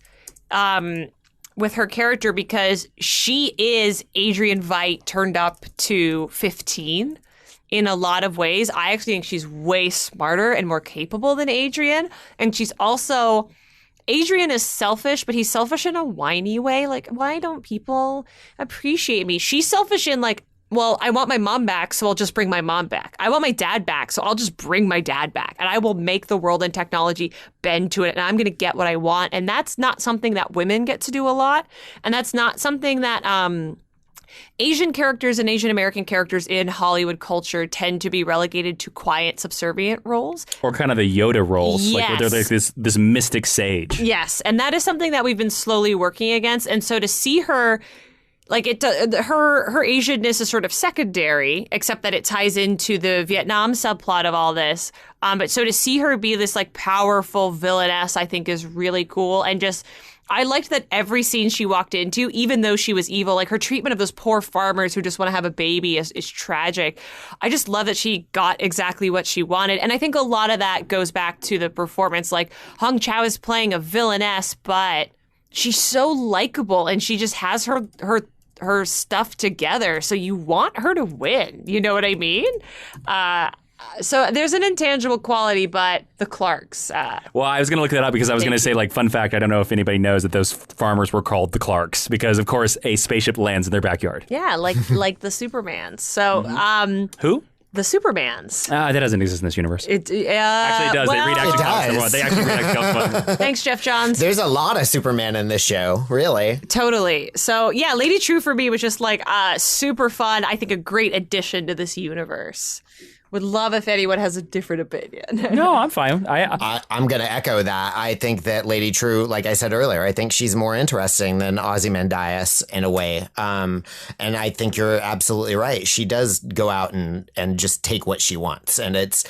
with her character because she is Adrian Veidt turned up to 15. In a lot of ways. I actually think she's way smarter and more capable than Adrian. And she's also, Adrian is selfish, but he's selfish in a whiny way. Like, why don't people appreciate me? She's selfish in like, well, I want my mom back, so I'll just bring my mom back. I want my dad back, so I'll just bring my dad back. And I will make the world and technology bend to it, and I'm going to get what I want. And that's not something that women get to do a lot. And that's not something that Asian characters and Asian American characters in Hollywood culture tend to be relegated to quiet, subservient roles. Or kind of the Yoda roles, Yes. like where they're like this mystic sage. Yes, and that is something that we've been slowly working against. And so to see her, like her Asianness is sort of secondary, except that it ties into the Vietnam subplot of all this. But so to see her be this like powerful villainess, I think is really cool. And just, I liked that every scene she walked into, even though she was evil, like her treatment of those poor farmers who just want to have a baby is tragic. I just love that she got exactly what she wanted. And I think a lot of that goes back to the performance. Like Hong Chow is playing a villainess, but she's so likable and she just has her stuff together. So you want her to win. You know what I mean? So there's an intangible quality, but the Clarks. Well, I was going to look that up because I was going to say, like, fun fact, I don't know if anybody knows that those farmers were called the Clarks because, of course, a spaceship lands in their backyard. Yeah, like the Supermans. So, Who? The Supermans. That doesn't exist in this universe. Actually, it Actually, it does. Well, they read It actually does. comics. They actually read actually comics. Thanks, Jeff Johns. There's a lot of Superman in this show, really. Totally. So, yeah, Lady True for me was just like super fun. I think a great addition to this universe. Would love if anyone has a different opinion. No, I'm fine. I'm going to echo that. I think that Lady True, like I said earlier, I think she's more interesting than Ozymandias in a way. And I think you're absolutely right. She does go out and just take what she wants. And it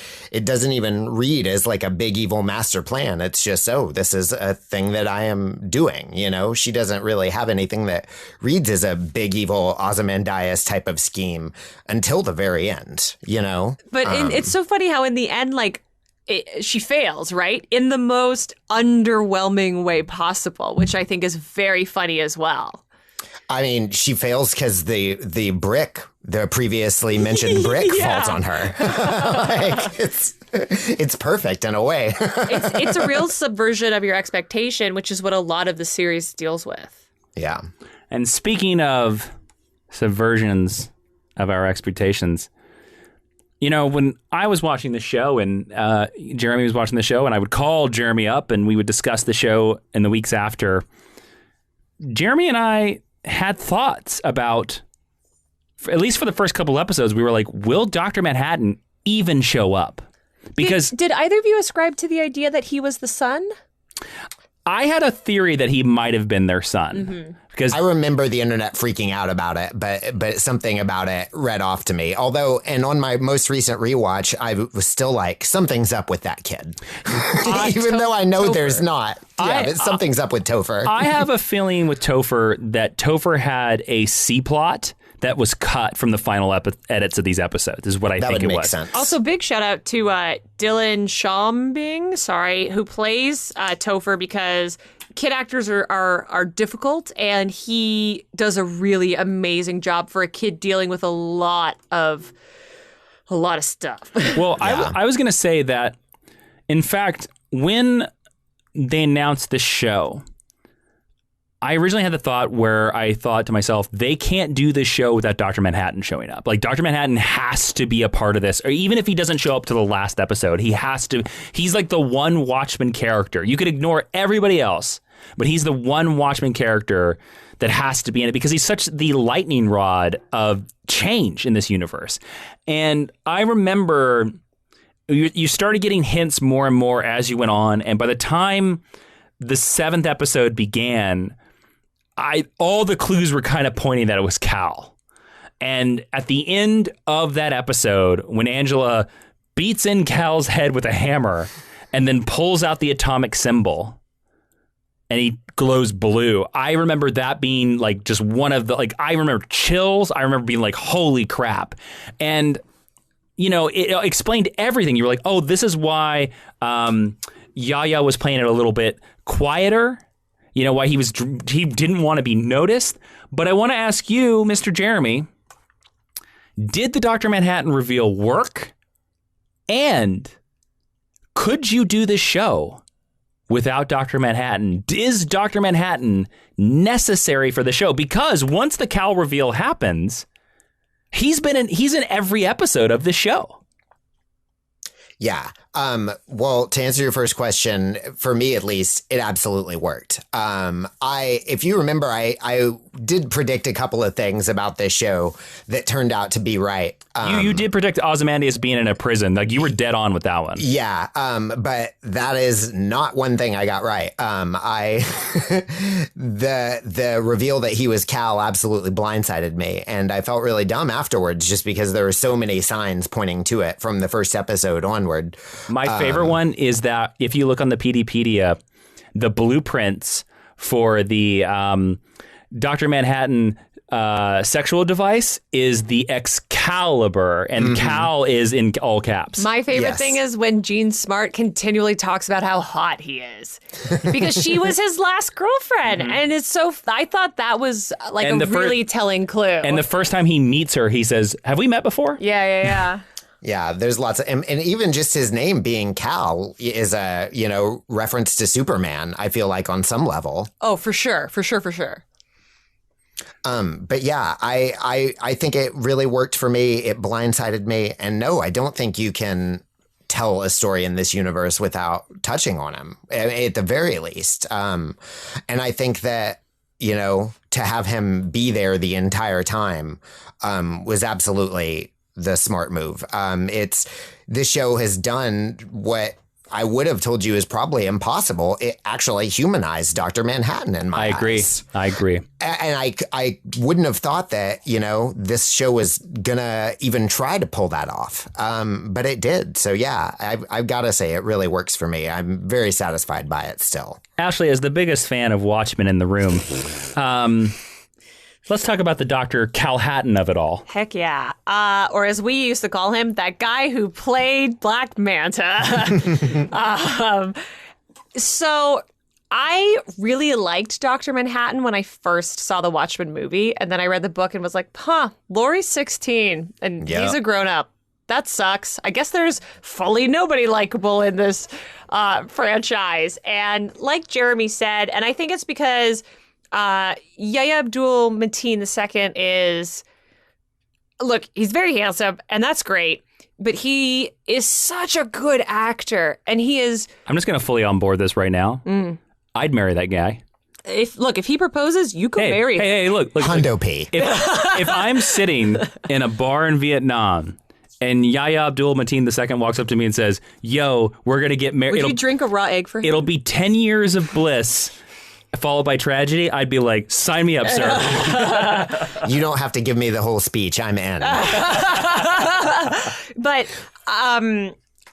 doesn't even read as like a big evil master plan. It's just, oh, this is a thing that I am doing. You know, she doesn't really have anything that reads as a big evil Ozymandias type of scheme until the very end, you know? But it's so funny how in the end, like, she fails, right? In the most underwhelming way possible, which I think is very funny as well. I mean, she fails because the brick, the previously mentioned brick, falls on her. Like, it's perfect in a way. It's a real subversion of your expectation, which is what a lot of the series deals with. Yeah. And speaking of subversions of our expectations, you know, when I was watching the show and Jeremy was watching the show and I would call Jeremy up and we would discuss the show in the weeks after, Jeremy and I had thoughts about, at least for the first couple episodes, we were like, will Dr. Manhattan even show up? Because Did either of you ascribe to the idea that he was the son? I had a theory that he might have been their son. Because I remember the internet freaking out about it, but something about it read off to me. Although, and on my most recent rewatch, I was still like, something's up with that kid. Even though I know there's not. Yeah, but something's up with Topher. I have a feeling with Topher that Topher had a C plot that was cut from the final edits of these episodes, is what I think it was. Sense. Also, big shout out to Dylan Shambing, who plays Topher, because kid actors are difficult, and he does a really amazing job for a kid dealing with a lot of stuff. Well, I was going to say that, in fact, when they announced this show, I originally had the thought where I thought to myself, they can't do this show without Dr. Manhattan showing up. Like, Dr. Manhattan has to be a part of this, or even if he doesn't show up to the last episode, he has to. He's like the one Watchman character. You could ignore everybody else, but he's the one Watchman character that has to be in it because he's such the lightning rod of change in this universe. And I remember you started getting hints more and more as you went on, and by the time the 7th episode began, all the clues were kind of pointing that it was Cal. And at the end of that episode, when Angela beats in Cal's head with a hammer and then pulls out the atomic symbol and he glows blue, I remember that being like just one of the, like, I remember chills. I remember being like, holy crap. And, you know, it explained everything. You were like, oh, this is why Yaya was playing it a little bit quieter. You know, why he didn't want to be noticed. But I want to ask you, Mr. Jeremy, did the Dr. Manhattan reveal work? And could you do this show without Dr. Manhattan? Is Dr. Manhattan necessary for the show? Because once the Cal reveal happens, he's in every episode of the show. Yeah. Well, to answer your first question, for me at least, it absolutely worked. If you remember, I did predict a couple of things about this show that turned out to be right. You did predict Ozymandias being in a prison. Like, you were dead on with that one. Yeah. But that is not one thing I got right. The reveal that he was Cal absolutely blindsided me, and I felt really dumb afterwards just because there were so many signs pointing to it from the first episode onward. My favorite one is that if you look on the PDpedia, the blueprints for the Dr. Manhattan sexual device is the Excalibur, and Cal is in all caps. My favorite thing is when Jean Smart continually talks about how hot he is, because she was his last girlfriend, and it's so. I thought that was like a really telling clue. And the first time he meets her, he says, "Have we met before?" Yeah. Yeah, there's lots of, and even just his name being Cal is a, reference to Superman, I feel like, on some level. Oh, for sure. But yeah, I think it really worked for me. It blindsided me. And no, I don't think you can tell a story in this universe without touching on him, at the very least. And I think that, to have him be there the entire time was absolutely the smart move. This show has done what I would have told you is probably impossible. It actually humanized Dr. Manhattan in my eyes. I agree. And I wouldn't have thought that, this show was gonna even try to pull that off. But it did. So yeah, I've got to say it really works for me. I'm very satisfied by it still. Ashley, as the biggest fan of Watchmen in the room, let's talk about the Dr. Calhatten of it all. Heck yeah. Or as we used to call him, that guy who played Black Manta. So I really liked Dr. Manhattan when I first saw the Watchmen movie. And then I read the book and was like, Laurie's 16 and he's a grown up. That sucks. I guess there's fully nobody likable in this franchise. And like Jeremy said, and I think it's because Yahya Abdul-Mateen II is, look, he's very handsome, and that's great, but he is such a good actor, and he is... I'm just going to fully on board this right now. I'd marry that guy. If he proposes, you could marry him. Hey, look. Hundo P. If I'm sitting in a bar in Vietnam, and Yahya Abdul-Mateen II walks up to me and says, yo, we're going to get married... Would you drink a raw egg for him? It'll be 10 years of bliss... followed by tragedy, I'd be like, sign me up, sir. You don't have to give me the whole speech. I'm in. But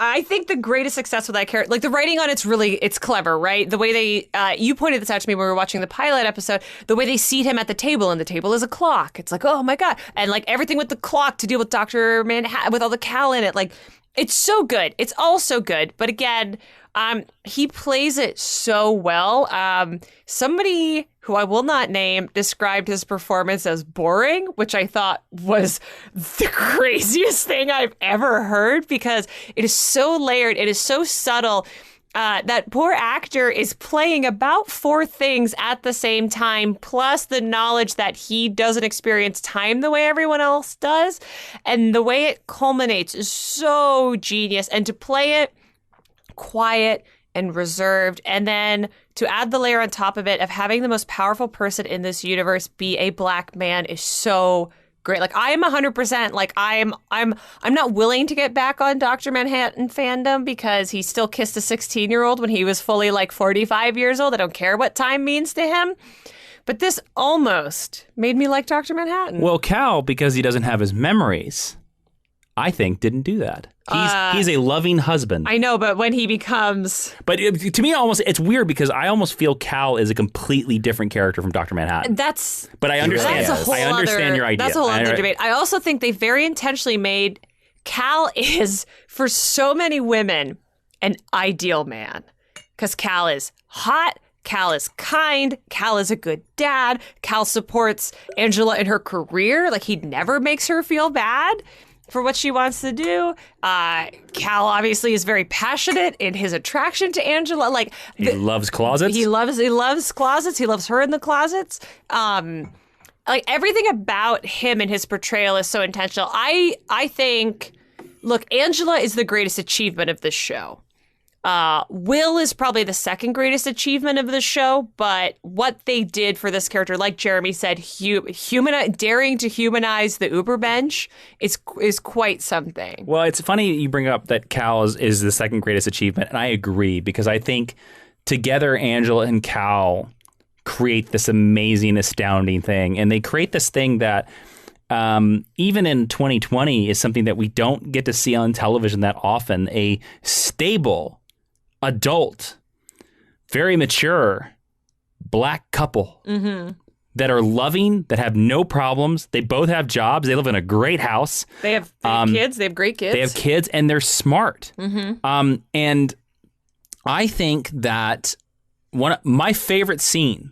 I think the greatest success with that character, like the writing on it's clever, right? The way they, you pointed this out to me when we were watching the pilot episode, the way they seat him at the table, and the table is a clock. It's like, oh my God. And like everything with the clock to deal with Dr. Manhattan, with all the Cal in it, like it's so good. It's all so good. But again, he plays it so well. Somebody who I will not name described his performance as boring, which I thought was the craziest thing I've ever heard because it is so layered. It is so subtle. That poor actor is playing about 4 things at the same time, plus the knowledge that he doesn't experience time the way everyone else does. And the way it culminates is so genius. And to play it quiet and reserved, and then to add the layer on top of it of having the most powerful person in this universe be a black man is so great. Like I am 100% like I'm not willing to get back on Dr. Manhattan fandom because he still kissed a 16-year-old when he was fully like 45 years old. I don't care what time means to him. But this almost made me like Dr. Manhattan. Well, Cal, because he doesn't have his memories, I think didn't do that. He's a loving husband. I know, but when he becomes... But to me, it's weird because I almost feel Cal is a completely different character from Dr. Manhattan. But I understand. I understand your idea. That's a whole other debate. I also think they very intentionally made Cal is, for so many women, an ideal man. Because Cal is hot. Cal is kind. Cal is a good dad. Cal supports Angela in her career. Like, he never makes her feel bad for what she wants to do. Cal obviously is very passionate in his attraction to Angela. Like he loves closets. He loves closets. He loves her in the closets. Like everything about him and his portrayal is so intentional. I think, look, Angela is the greatest achievement of this show. Will is probably the second greatest achievement of the show, but what they did for this character, like Jeremy said, daring to humanize the Uberbench is quite something. Well, it's funny you bring up that Cal is the second greatest achievement, and I agree, because I think together Angela and Cal create this amazing, astounding thing, and they create this thing that even in 2020 is something that we don't get to see on television that often, a stable, adult, very mature black couple that are loving, that have no problems. They both have jobs. They live in a great house. They have kids. They have great kids. They have kids, and they're smart. And I think that my favorite scene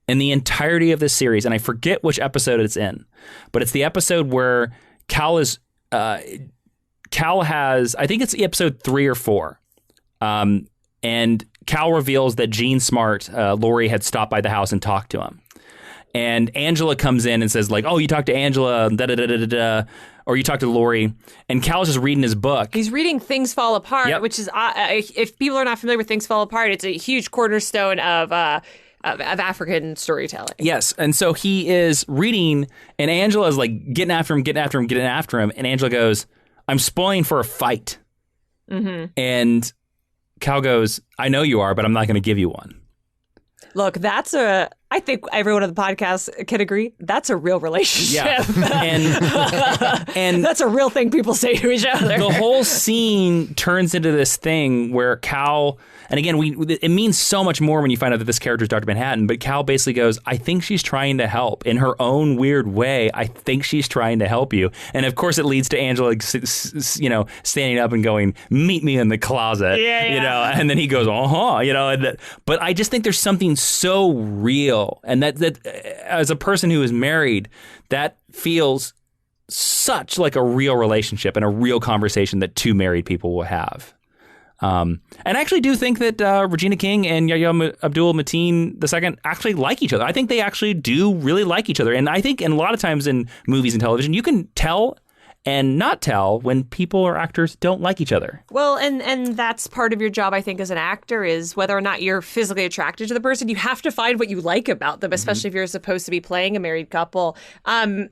in the entirety of this series, and I forget which episode it's in, but it's the episode where Cal has, I think it's episode 3 or 4. And Cal reveals that Gene Smart, Lori, had stopped by the house and talked to him. And Angela comes in and says, like, oh, you talked to Angela, or you talked to Lori. And Cal's just reading his book. He's reading Things Fall Apart, which is, if people are not familiar with Things Fall Apart, it's a huge cornerstone of African storytelling. Yes. And so he is reading, and Angela is like getting after him. And Angela goes, I'm spoiling for a fight. And Cal goes, I know you are, but I'm not going to give you one. Look, I think everyone on the podcast can agree, that's a real relationship. Yeah. And that's a real thing people say to each other. The whole scene turns into this thing where Cal, and again, it means so much more when you find out that this character is Dr. Manhattan, but Cal basically goes, I think she's trying to help. In her own weird way, I think she's trying to help you. And of course, it leads to Angela, standing up and going, meet me in the closet. And then he goes, but I just think there's something so real. And that as a person who is married, that feels such like a real relationship and a real conversation that two married people will have. And I actually do think that Regina King and Abdul-Mateen II actually like each other. I think they actually do really like each other. And I think, and a lot of times in movies and television, you can tell and not tell when people or actors don't like each other. Well, and that's part of your job, I think, as an actor, is whether or not you're physically attracted to the person. You have to find what you like about them, especially if you're supposed to be playing a married couple. And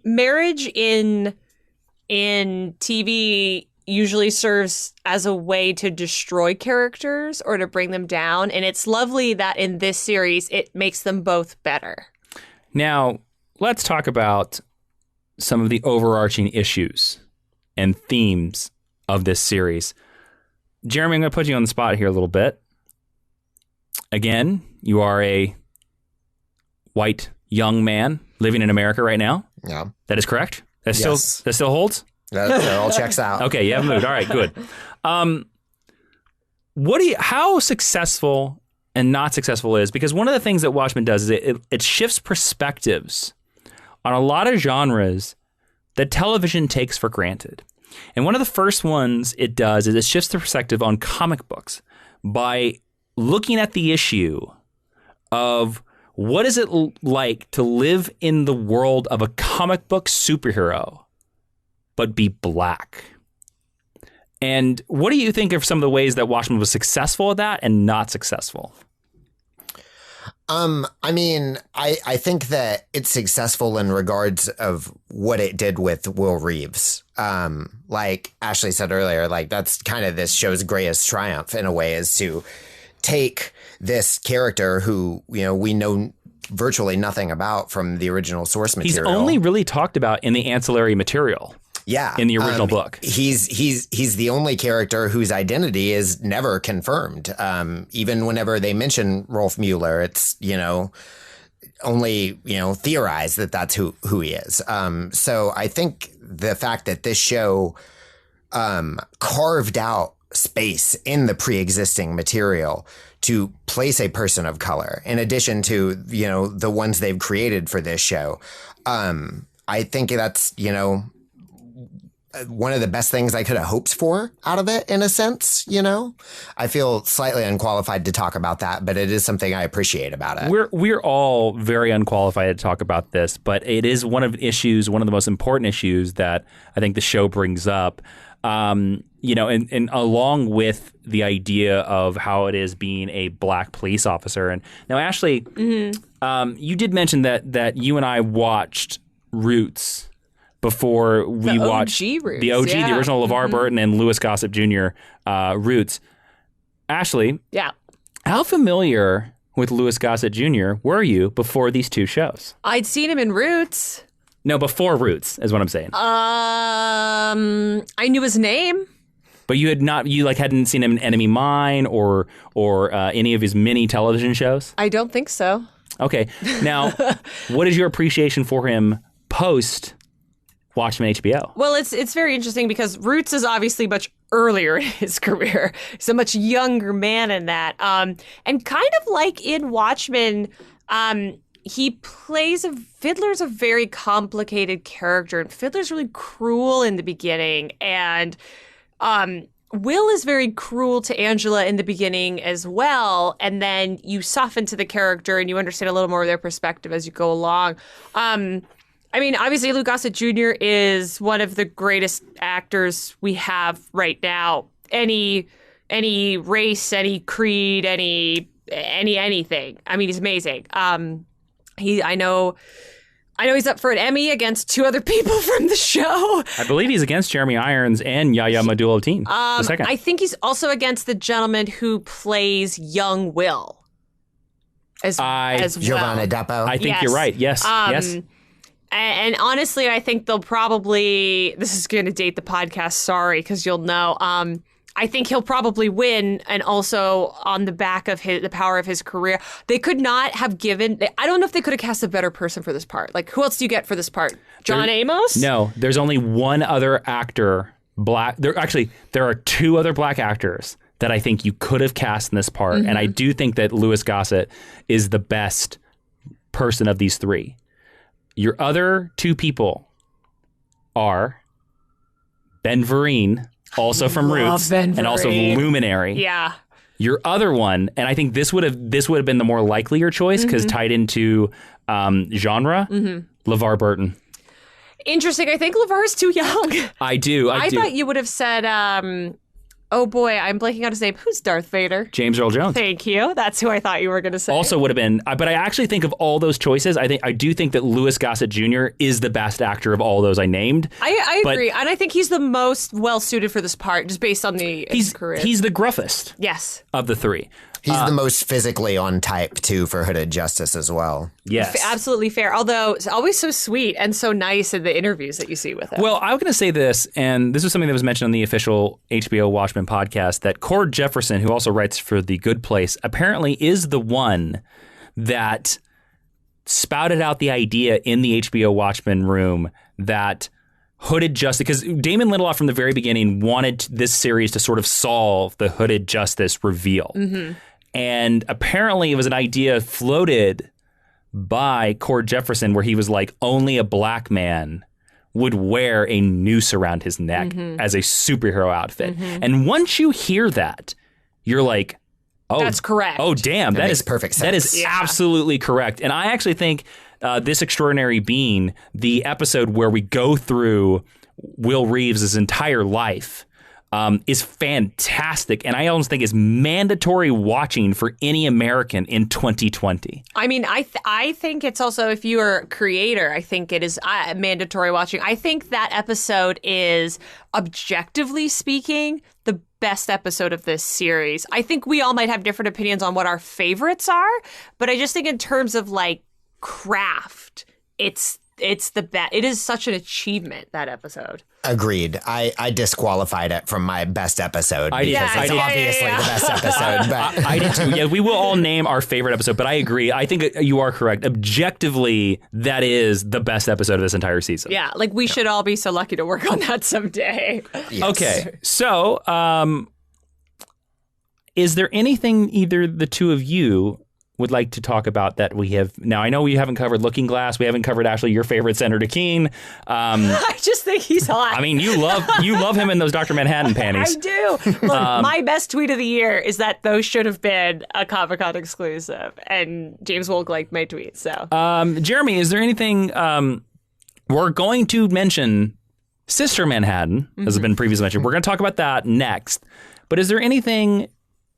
marriage in TV usually serves as a way to destroy characters or to bring them down. And it's lovely that in this series, it makes them both better. Now, let's talk about some of the overarching issues and themes of this series. Jeremy, I'm going to put you on the spot here a little bit. Again, you are a white young man living in America right now. Yeah. That is correct? That Yes. still holds? That all checks out. Okay, you haven't moved. All right, good. How successful and not successful is, because one of the things that Watchmen does is it shifts perspectives on a lot of genres that television takes for granted. And one of the first ones it does is it shifts the perspective on comic books by looking at the issue of what is it like to live in the world of a comic book superhero, but be black. And what do you think of some of the ways that Watchmen was successful at that and not successful? I mean, I think that it's successful in regards of what it did with Will Reeves. Like Ashley said earlier, like that's kind of this show's greatest triumph in a way, is to take this character who, you know, we know virtually nothing about from the original source material. He's only really talked about in the ancillary material. Yeah. In the original book. He's the only character whose identity is never confirmed. Even whenever they mention Rolf Mueller, it's, you know, only, you know, theorized that that's who he is. So I think the fact that this show carved out space in the pre-existing material to place a person of color, in addition to, you know, the ones they've created for this show, I think that's, you know, one of the best things I could have hoped for out of it, in a sense. You know, I feel slightly unqualified to talk about that, but it is something I appreciate about it. We're all very unqualified to talk about this, but it is one of the most important issues that I think the show brings up. You know, and along with the idea of how it is being a black police officer. And now, Ashley, you did mention that you and I watched Roots before we watched Roots, the OG, the original LeVar Burton and Louis Gossett Jr. Roots. Ashley, Yeah. how familiar with Louis Gossett Jr. were you before these two shows? I'd seen him in Roots. No, before Roots is what I'm saying. I knew his name. But you hadn't seen him in Enemy Mine or any of his mini television shows? I don't think so. Okay. Now, what is your appreciation for him post Watchmen HBO? Well, it's very interesting because Roots is obviously much earlier in his career. He's a much younger man in that. And kind of like in Watchmen, he plays Fiddler's a very complicated character, and Fiddler's really cruel in the beginning, and Will is very cruel to Angela in the beginning as well, and then you soften to the character and you understand a little more of their perspective as you go along. I mean, obviously, Lou Gossett Jr. is one of the greatest actors we have right now. Any race, any creed, anything. I mean, he's amazing. I know he's up for an Emmy against two other people from the show. I believe he's against Jeremy Irons and Yahya Abdul-Mateen. The second. I think he's also against the gentleman who plays young Will as well. Giovanna Depo. I think you're right. Yes. Yes. And honestly, I think they'll probably, this is going to date the podcast, sorry, because you'll know. I think he'll probably win, and also on the back of the power of his career. They could not have I don't know if they could have cast a better person for this part. Like, who else do you get for this part? John Amos? No, there's only one other actor, black. There are two other black actors that I think you could have cast in this part, and I do think that Louis Gossett is the best person of these three. Your other two people are Ben Vereen, also from Roots, and also Luminary. Yeah. Your other one, and I think this would have been the more likelier choice because tied into genre, LeVar Burton. Interesting. I think LeVar is too young. I do. I thought you would have said Oh boy, I'm blanking on his name. Who's Darth Vader? James Earl Jones. Thank you. That's who I thought you were going to say. Also would have been, but I actually think of all those choices, I do think that Louis Gossett Jr. is the best actor of all those I named. I agree, and I think he's the most well suited for this part, just based on his career. He's the gruffest. Yes. Of the three. He's the most physically on type, too, for Hooded Justice as well. Yes. Absolutely fair. Although, it's always so sweet and so nice in the interviews that you see with him. Well, I'm going to say this, and this was something that was mentioned on the official HBO Watchmen podcast, that Cord Jefferson, who also writes for The Good Place, apparently is the one that spouted out the idea in the HBO Watchmen room that Hooded Justice, because Damon Lindelof from the very beginning wanted this series to sort of solve the Hooded Justice reveal. Mm-hmm. And apparently it was an idea floated by Cord Jefferson where he was like, only a black man would wear a noose around his neck as a superhero outfit. And once you hear that, you're like, oh, that's correct. Oh, damn. That makes is perfect sense. That is absolutely correct. And I actually think This Extraordinary Being, the episode where we go through Will Reeves' entire life, is fantastic, and I almost think is mandatory watching for any American in 2020. I mean, I think it's also, if you are a creator, I think it is mandatory watching. I think that episode is, objectively speaking, the best episode of this series. I think we all might have different opinions on what our favorites are, but I just think in terms of like craft, it's the best. It is such an achievement, that episode. Agreed. I disqualified it from my best episode because it's obviously the best episode. But I did too. Yeah, we will all name our favorite episode, but I agree. I think you are correct. Objectively, that is the best episode of this entire season. Yeah, like we should all be so lucky to work on that someday. Yes. Okay, so is there anything either the two of you would like to talk about that we have? Now, I know we haven't covered Looking Glass. We haven't covered, Ashley, your favorite, Senator Keene. I just think he's hot. I mean, you love him in those Dr. Manhattan panties. I do. Look, my best tweet of the year is that those should have been a Comic-Con exclusive, and James Wolk liked my tweet. So, Jeremy, is there anything we're going to mention? Sister Manhattan, as has been previously mentioned. We're going to talk about that next. But is there anything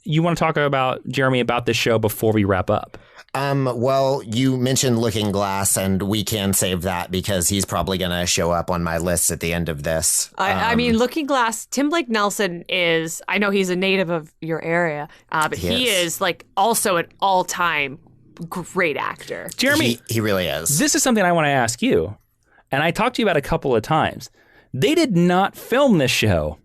you want to talk about, Jeremy, about this show before we wrap up? Well, you mentioned Looking Glass, and we can save that because he's probably going to show up on my list at the end of this. I mean, Looking Glass, Tim Blake Nelson is, I know he's a native of your area, but he is like also an all-time great actor. Jeremy, he really is. This is something I want to ask you, and I talked to you about a couple of times. They did not film this show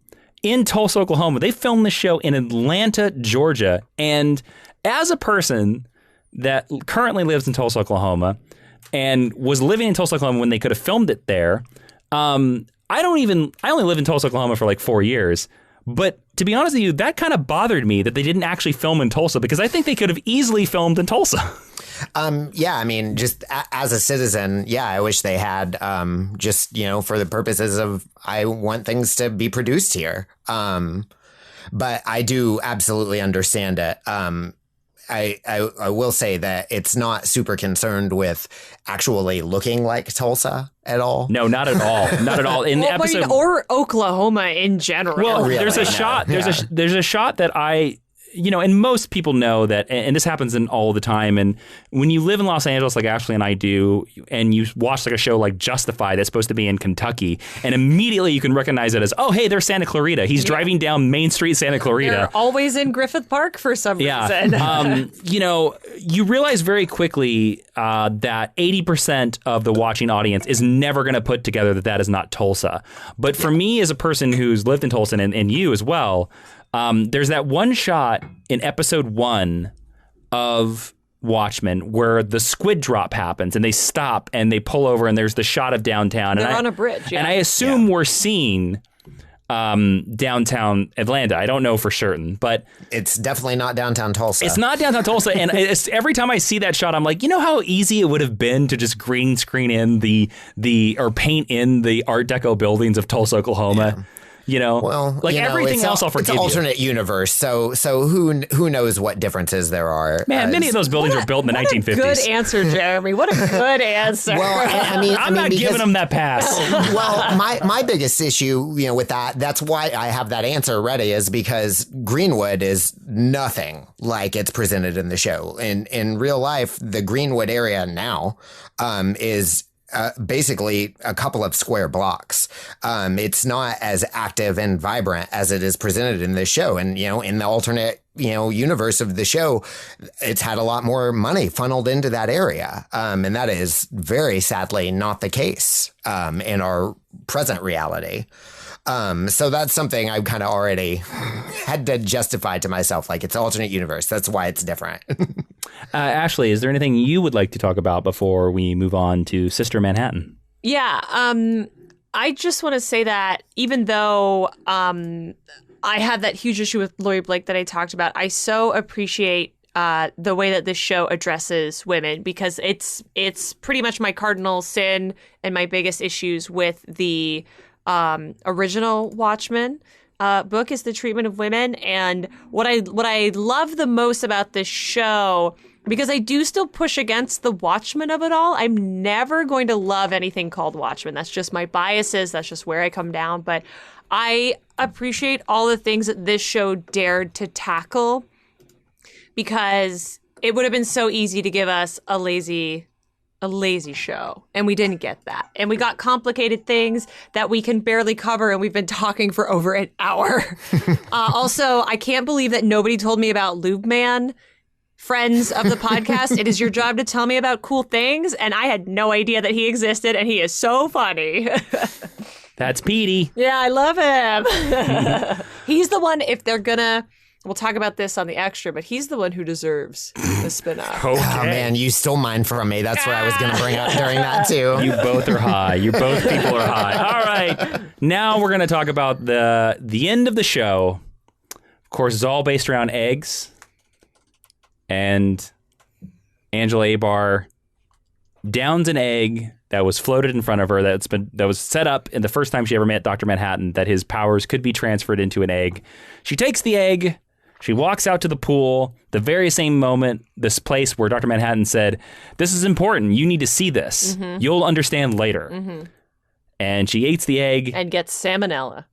in Tulsa, Oklahoma. They filmed this show in Atlanta, Georgia. And as a person that currently lives in Tulsa, Oklahoma, and was living in Tulsa, Oklahoma when they could have filmed it there, I only live in Tulsa, Oklahoma for like 4 years. But to be honest with you, that kind of bothered me that they didn't actually film in Tulsa, because I think they could have easily filmed in Tulsa. Yeah, I mean, just as a citizen, I wish they had, just, for the purposes of, I want things to be produced here. But I do absolutely understand it. I will say that it's not super concerned with actually looking like Tulsa at all. No, not at all. Not at all. In the episode, or Oklahoma in general. Well, Really? there's a shot. There's a shot that and most people know that, and this happens in all the time. And when you live in Los Angeles, like Ashley and I do, and you watch like a show like Justified that's supposed to be in Kentucky, and immediately you can recognize it as, oh, hey, there's Santa Clarita. He's driving down Main Street, Santa Clarita. They're always in Griffith Park for some reason. You realize very quickly that 80% of the watching audience is never going to put together that is not Tulsa. But for me, as a person who's lived in Tulsa, and you as well, there's that one shot in episode 1 of Watchmen where the squid drop happens and they stop and they pull over and there's the shot of downtown. They're on a bridge. Yeah. And I assume we're seeing downtown Atlanta. I don't know for certain, but it's definitely not downtown Tulsa. It's not downtown Tulsa. And every time I see that shot, I'm like, you know how easy it would have been to just green screen in or paint in the Art Deco buildings of Tulsa, Oklahoma. Well, everything else I'll forgive it's an you. alternate universe, so who knows what differences there are? Man, many of those buildings were built in the 1950s. Good answer, Jeremy. What a good answer. Well, I'm not giving them that pass. Well, my biggest issue, with that's why I have that answer ready, is because Greenwood is nothing like it's presented in the show. In real life, the Greenwood area now is basically a couple of square blocks. It's not as active and vibrant as it is presented in this show. And, in the alternate, universe of the show, it's had a lot more money funneled into that area. And that is very sadly not the case in our present reality. So that's something I've kind of already had to justify to myself. Like, it's an alternate universe. That's why it's different. Ashley, is there anything you would like to talk about before we move on to Sister Manhattan? Yeah. I just want to say that even though I have that huge issue with Laurie Blake that I talked about, I so appreciate the way that this show addresses women, because it's pretty much my cardinal sin and my biggest issues with the original Watchmen book is the treatment of women. And what I love the most about this show, because I do still push against the Watchmen of it all. I'm never going to love anything called Watchmen. That's just my biases. That's just where I come down. But I appreciate all the things that this show dared to tackle, because it would have been so easy to give us a lazy show, and we didn't get that. And we got complicated things that we can barely cover, and we've been talking for over an hour. Also, I can't believe that nobody told me about Lube Man. Friends of the podcast, it is your job to tell me about cool things, and I had no idea that he existed, and he is so funny. That's Petey. Yeah, I love him. He's the one, if they're gonna... We'll talk about this on the extra, but he's the one who deserves the spin-off. Okay. Oh, man, you stole mine from me. That's what I was going to bring up during that, too. You both are high. You both people are high. All right. Now we're going to talk about the end of the show. Of course, it's all based around eggs. And Angela Abar downs an egg that was floated in front of her, that was set up in the first time she ever met Dr. Manhattan, that his powers could be transferred into an egg. She takes the egg. She walks out to the pool, the very same moment, this place where Dr. Manhattan said, "This is important. You need to see this. Mm-hmm. You'll understand later." Mm-hmm. And she eats the egg. And gets salmonella.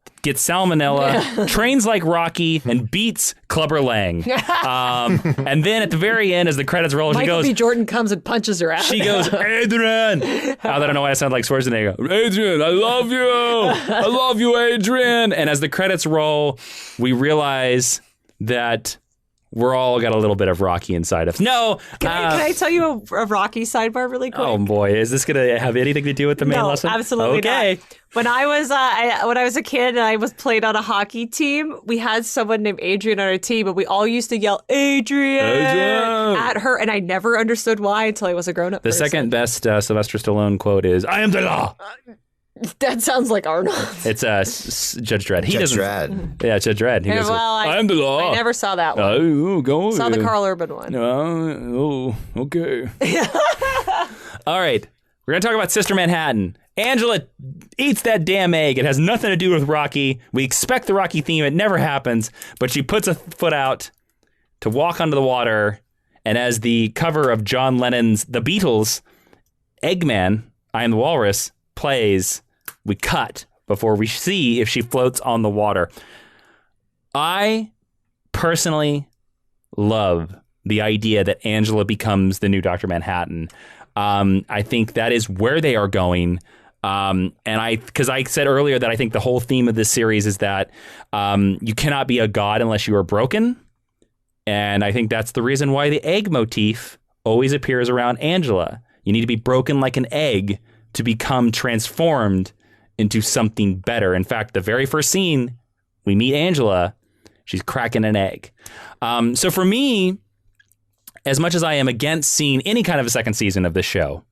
Trains like Rocky, and beats Clubber Lang. And then at the very end, as the credits roll, Michael she goes... B. Jordan comes and punches her out. She goes, "Adrian!" I don't know why I sound like Schwarzenegger. "Adrian, I love you! I love you, Adrian!" And as the credits roll, we realize that we're all got a little bit of Rocky inside us. No! Can I tell you a Rocky sidebar really quick? Oh, boy. Is this going to have anything to do with the main lesson? No, absolutely okay. not. When I was a kid and I was played on a hockey team, we had someone named Adrian on our team, and we all used to yell, "Adrian!" at her, and I never understood why until I was a grown-up person. Second best Sylvester Stallone quote is, "I am the law." That sounds like Arnold. It's Judge Dredd. Dredd. Yeah, Judge Dredd. He goes, "I am the law." I never saw that one. Oh, go on. Saw the Carl Urban one. Oh, okay. All right. We're going to talk about Sister Manhattan. Angela eats that damn egg. It has nothing to do with Rocky. We expect the Rocky theme. It never happens. But she puts a foot out to walk onto the water. And as the cover of John Lennon's The Beatles, Eggman, I Am the Walrus, plays, we cut before we see if she floats on the water. I personally love the idea that Angela becomes the new Dr. Manhattan. I think that is where they are going. Because I said earlier that I think the whole theme of this series is that you cannot be a god unless you are broken. And I think that's the reason why the egg motif always appears around Angela. You need to be broken like an egg to become transformed into something better. In fact, the very first scene, we meet Angela, she's cracking an egg. So for me, as much as I am against seeing any kind of a second season of this show,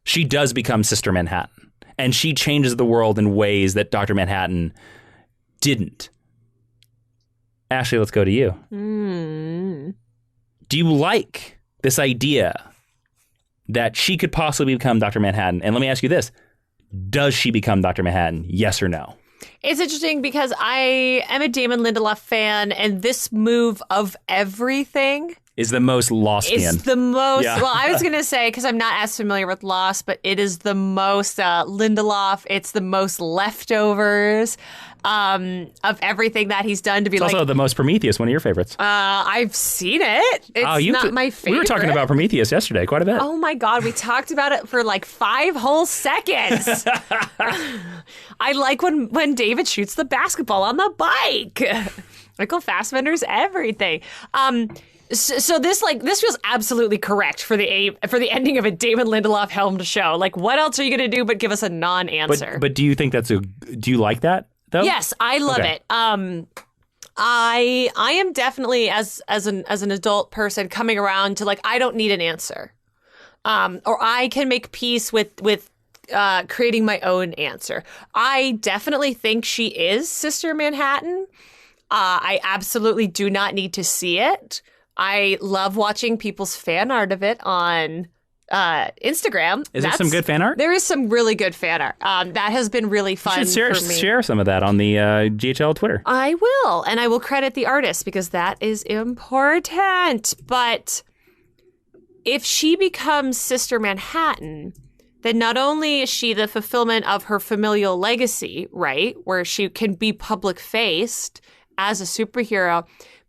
she does become Sister Manhattan. And she changes the world in ways that Dr. Manhattan didn't. Ashley, let's go to you. Do you like this idea that she could possibly become Dr. Manhattan? And let me ask you this. Does she become Dr. Manhattan? Yes or no? It's interesting because I am a Damon Lindelof fan, and this move of everything is the most Lostian. Is the most, Yeah. well, I was going to say, because I'm not as familiar with Lost, but it is the most Lindelof. It's the most leftovers of everything that he's done to be It's like. also the most Prometheus, one of your favorites. I've seen it. It's not my favorite. We were talking about Prometheus yesterday quite a bit. Oh my God, we talked about it for like 5 whole seconds. I like when David shoots the basketball on the bike. Michael Fassbender's everything. So this feels absolutely correct for the ending of a Damon Lindelof helmed show. Like, what else are you going to do but give us a non-answer? But do you think do you like that though? Yes, I love it. I am definitely as an adult person coming around to like, I don't need an answer, or I can make peace with creating my own answer. I definitely think she is Sister Manhattan. I absolutely do not need to see it. I love watching people's fan art of it on Instagram. Is there some good fan art? There is some really good fan art. That has been really fun You should for me. share some of that on the GHL Twitter. I will, and I will credit the artist because that is important. But if she becomes Sister Manhattan, then not only is she the fulfillment of her familial legacy, right, where she can be public-faced as a superhero,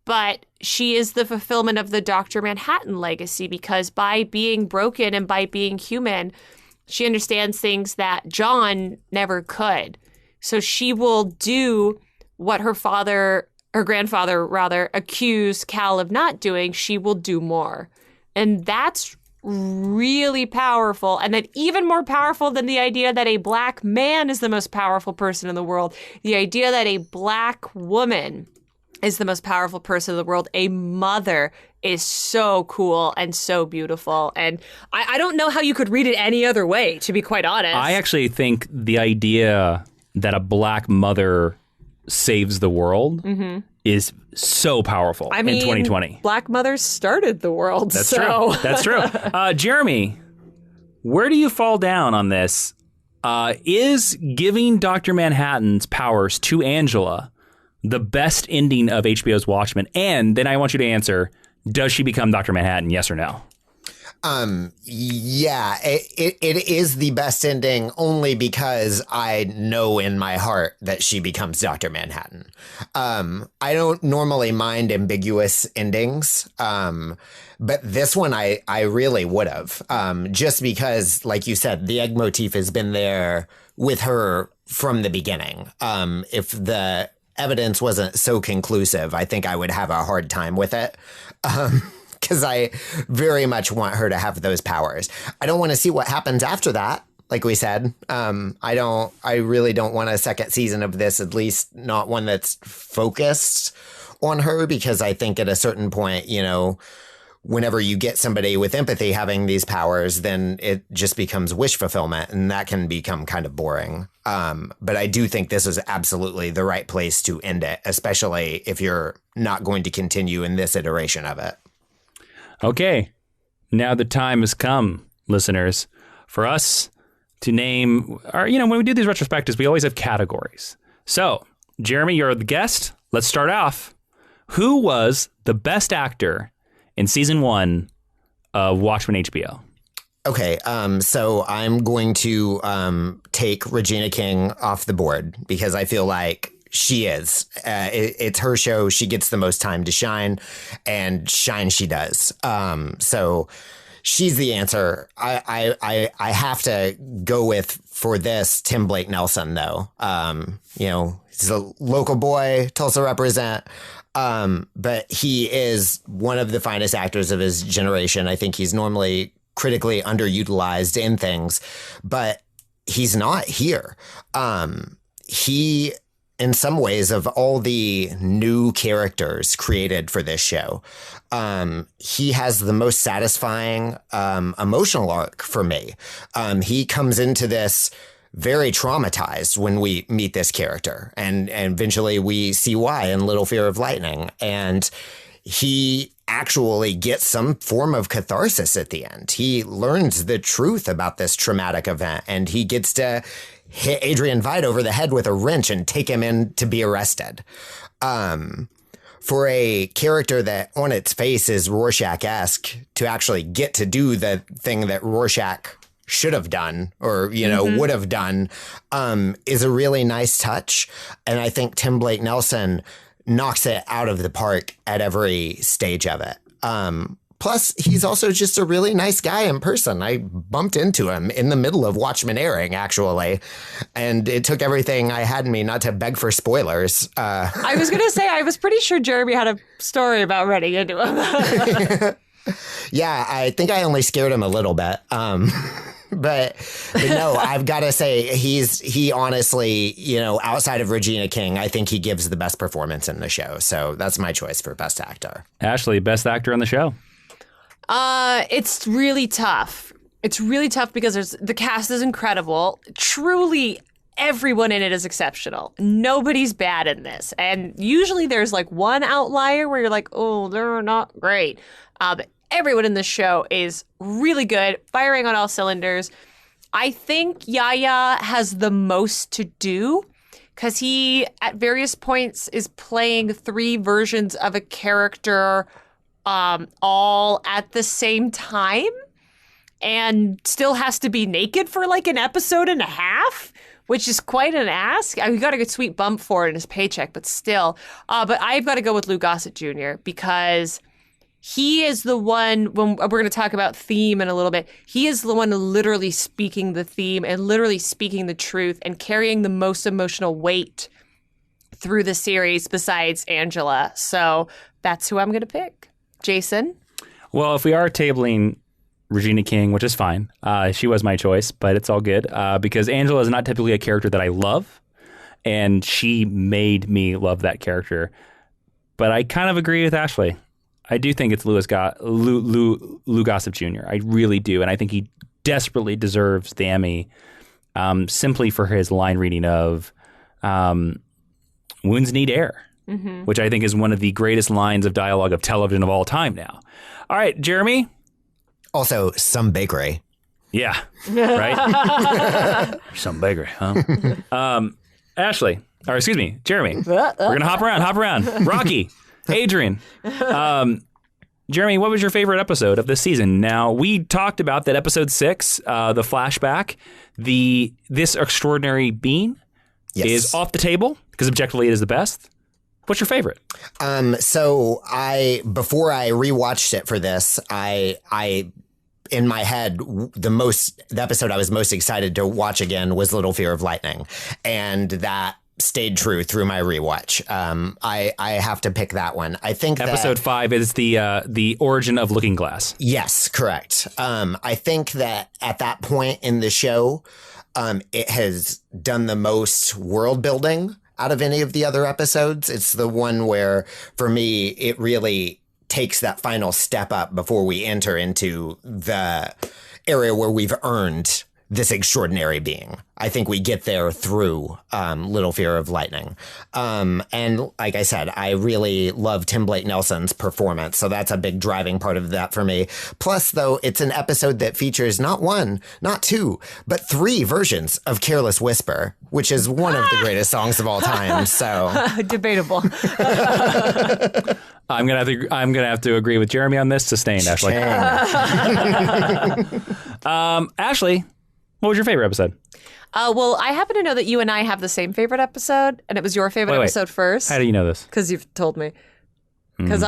but she is the fulfillment of the Dr. Manhattan legacy because by being broken and by being human, she understands things that John never could. So she will do what her grandfather rather, accused Cal of not doing. She will do more. And that's really powerful. And then even more powerful than the idea that a black man is the most powerful person in the world, the idea that a black woman is the most powerful person in the world. A mother is so cool and so beautiful. And I don't know how you could read it any other way, to be quite honest. I actually think the idea that a black mother saves the world is so powerful in 2020. Black mothers started the world. That's true. That's true. Jeremy, where do you fall down on this? Is giving Dr. Manhattan's powers to Angela the best ending of HBO's Watchmen? And then I want you to answer, does she become Dr. Manhattan, yes or no? Yeah, it is the best ending only because I know in my heart that she becomes Dr. Manhattan. I don't normally mind ambiguous endings. But this one I really would have, just because, like you said, the egg motif has been there with her from the beginning. If the evidence wasn't so conclusive, I think I would have a hard time with it. Because I very much want her to have those powers. I don't want to see what happens after that. Like we said, I really don't want a second season of this, at least not one that's focused on her, because I think at a certain point, whenever you get somebody with empathy having these powers, then it just becomes wish fulfillment, and that can become kind of boring. But I do think this is absolutely the right place to end it, especially if you're not going to continue in this iteration of it. Okay, now the time has come, listeners, for us to name our, when we do these retrospectives, we always have categories. So, Jeremy, you're the guest. Let's start off. Who was the best actor in season 1 of Watchmen HBO? Okay, so I'm going to take Regina King off the board because I feel like she is. It's her show. She gets the most time to shine, and shine she does. So she's the answer. I have to go with, for this, Tim Blake Nelson, though. He's a local boy, Tulsa represent. But he is one of the finest actors of his generation. I think he's normally critically underutilized in things, but he's not here. He, in some ways, of all the new characters created for this show, he has the most satisfying emotional arc for me. He comes into this very traumatized when we meet this character, and eventually we see why in Little Fear of Lightning. And he actually gets some form of catharsis at the end. He learns the truth about this traumatic event, and he gets to hit Adrian Veidt over the head with a wrench and take him in to be arrested. For a character that on its face is Rorschach-esque, to actually get to do the thing that Rorschach should have done or, would have done, is a really nice touch. And I think Tim Blake Nelson knocks it out of the park at every stage of it. Plus, he's also just a really nice guy in person. I bumped into him in the middle of Watchmen airing, actually. And it took everything I had in me not to beg for spoilers. I was going to say, I was pretty sure Jeremy had a story about running into him. Yeah, I think I only scared him a little bit. But no, I've got to say, he honestly, outside of Regina King, I think he gives the best performance in the show. So that's my choice for Best Actor. Ashley, Best Actor on the show. It's really tough. It's really tough because the cast is incredible. Truly, everyone in it is exceptional. Nobody's bad in this. And usually there's like one outlier where you're like, oh, they're not great. But everyone in this show is really good, firing on all cylinders. I think Yahya has the most to do because he, at various points, is playing 3 versions of a character all at the same time and still has to be naked for like an episode and a half, which is quite an ask. We got a good sweet bump for it in his paycheck, but still. But I've got to go with Lou Gossett Jr. because he is the one, when we're going to talk about theme in a little bit, he is the one literally speaking the theme and literally speaking the truth and carrying the most emotional weight through the series besides Angela. So that's who I'm going to pick. Jason? Well, if we are tabling Regina King, which is fine, she was my choice, but it's all good because Angela is not typically a character that I love, and she made me love that character. But I kind of agree with Ashley. I do think it's Lou Gossett Jr. I really do, and I think he desperately deserves the Emmy simply for his line reading of "Wounds need air." Mm-hmm. Which I think is one of the greatest lines of dialogue of television of all time now. All right, Jeremy? Also, some bakery. Yeah, right? Some bakery, huh? Ashley, or excuse me, Jeremy. We're going to hop around. Rocky, Adrian. Jeremy, what was your favorite episode of this season? Now, we talked about that episode 6, the flashback, this extraordinary being is off the table because objectively it is the best. What's your favorite? So before I rewatched it for this, I in my head, the episode I was most excited to watch again was Little Fear of Lightning. And that stayed true through my rewatch. I have to pick that one. I think episode 5 is the origin of Looking Glass. Yes, correct. I think that at that point in the show, it has done the most world building out of any of the other episodes. It's the one where, for me, it really takes that final step up before we enter into the area where we've earned this extraordinary being. I think we get there through Little Fear of Lightning. And like I said, I really love Tim Blake Nelson's performance, so that's a big driving part of that for me. Plus, though, it's an episode that features not 1, not 2, but 3 versions of Careless Whisper, which is one of the greatest songs of all time. So debatable. I'm gonna have to agree with Jeremy on this. Sustained, Ashley. Ashley, what was your favorite episode? Well, I happen to know that you and I have the same favorite episode, and it was your favorite episode first. How do you know this? Because you've told me. Because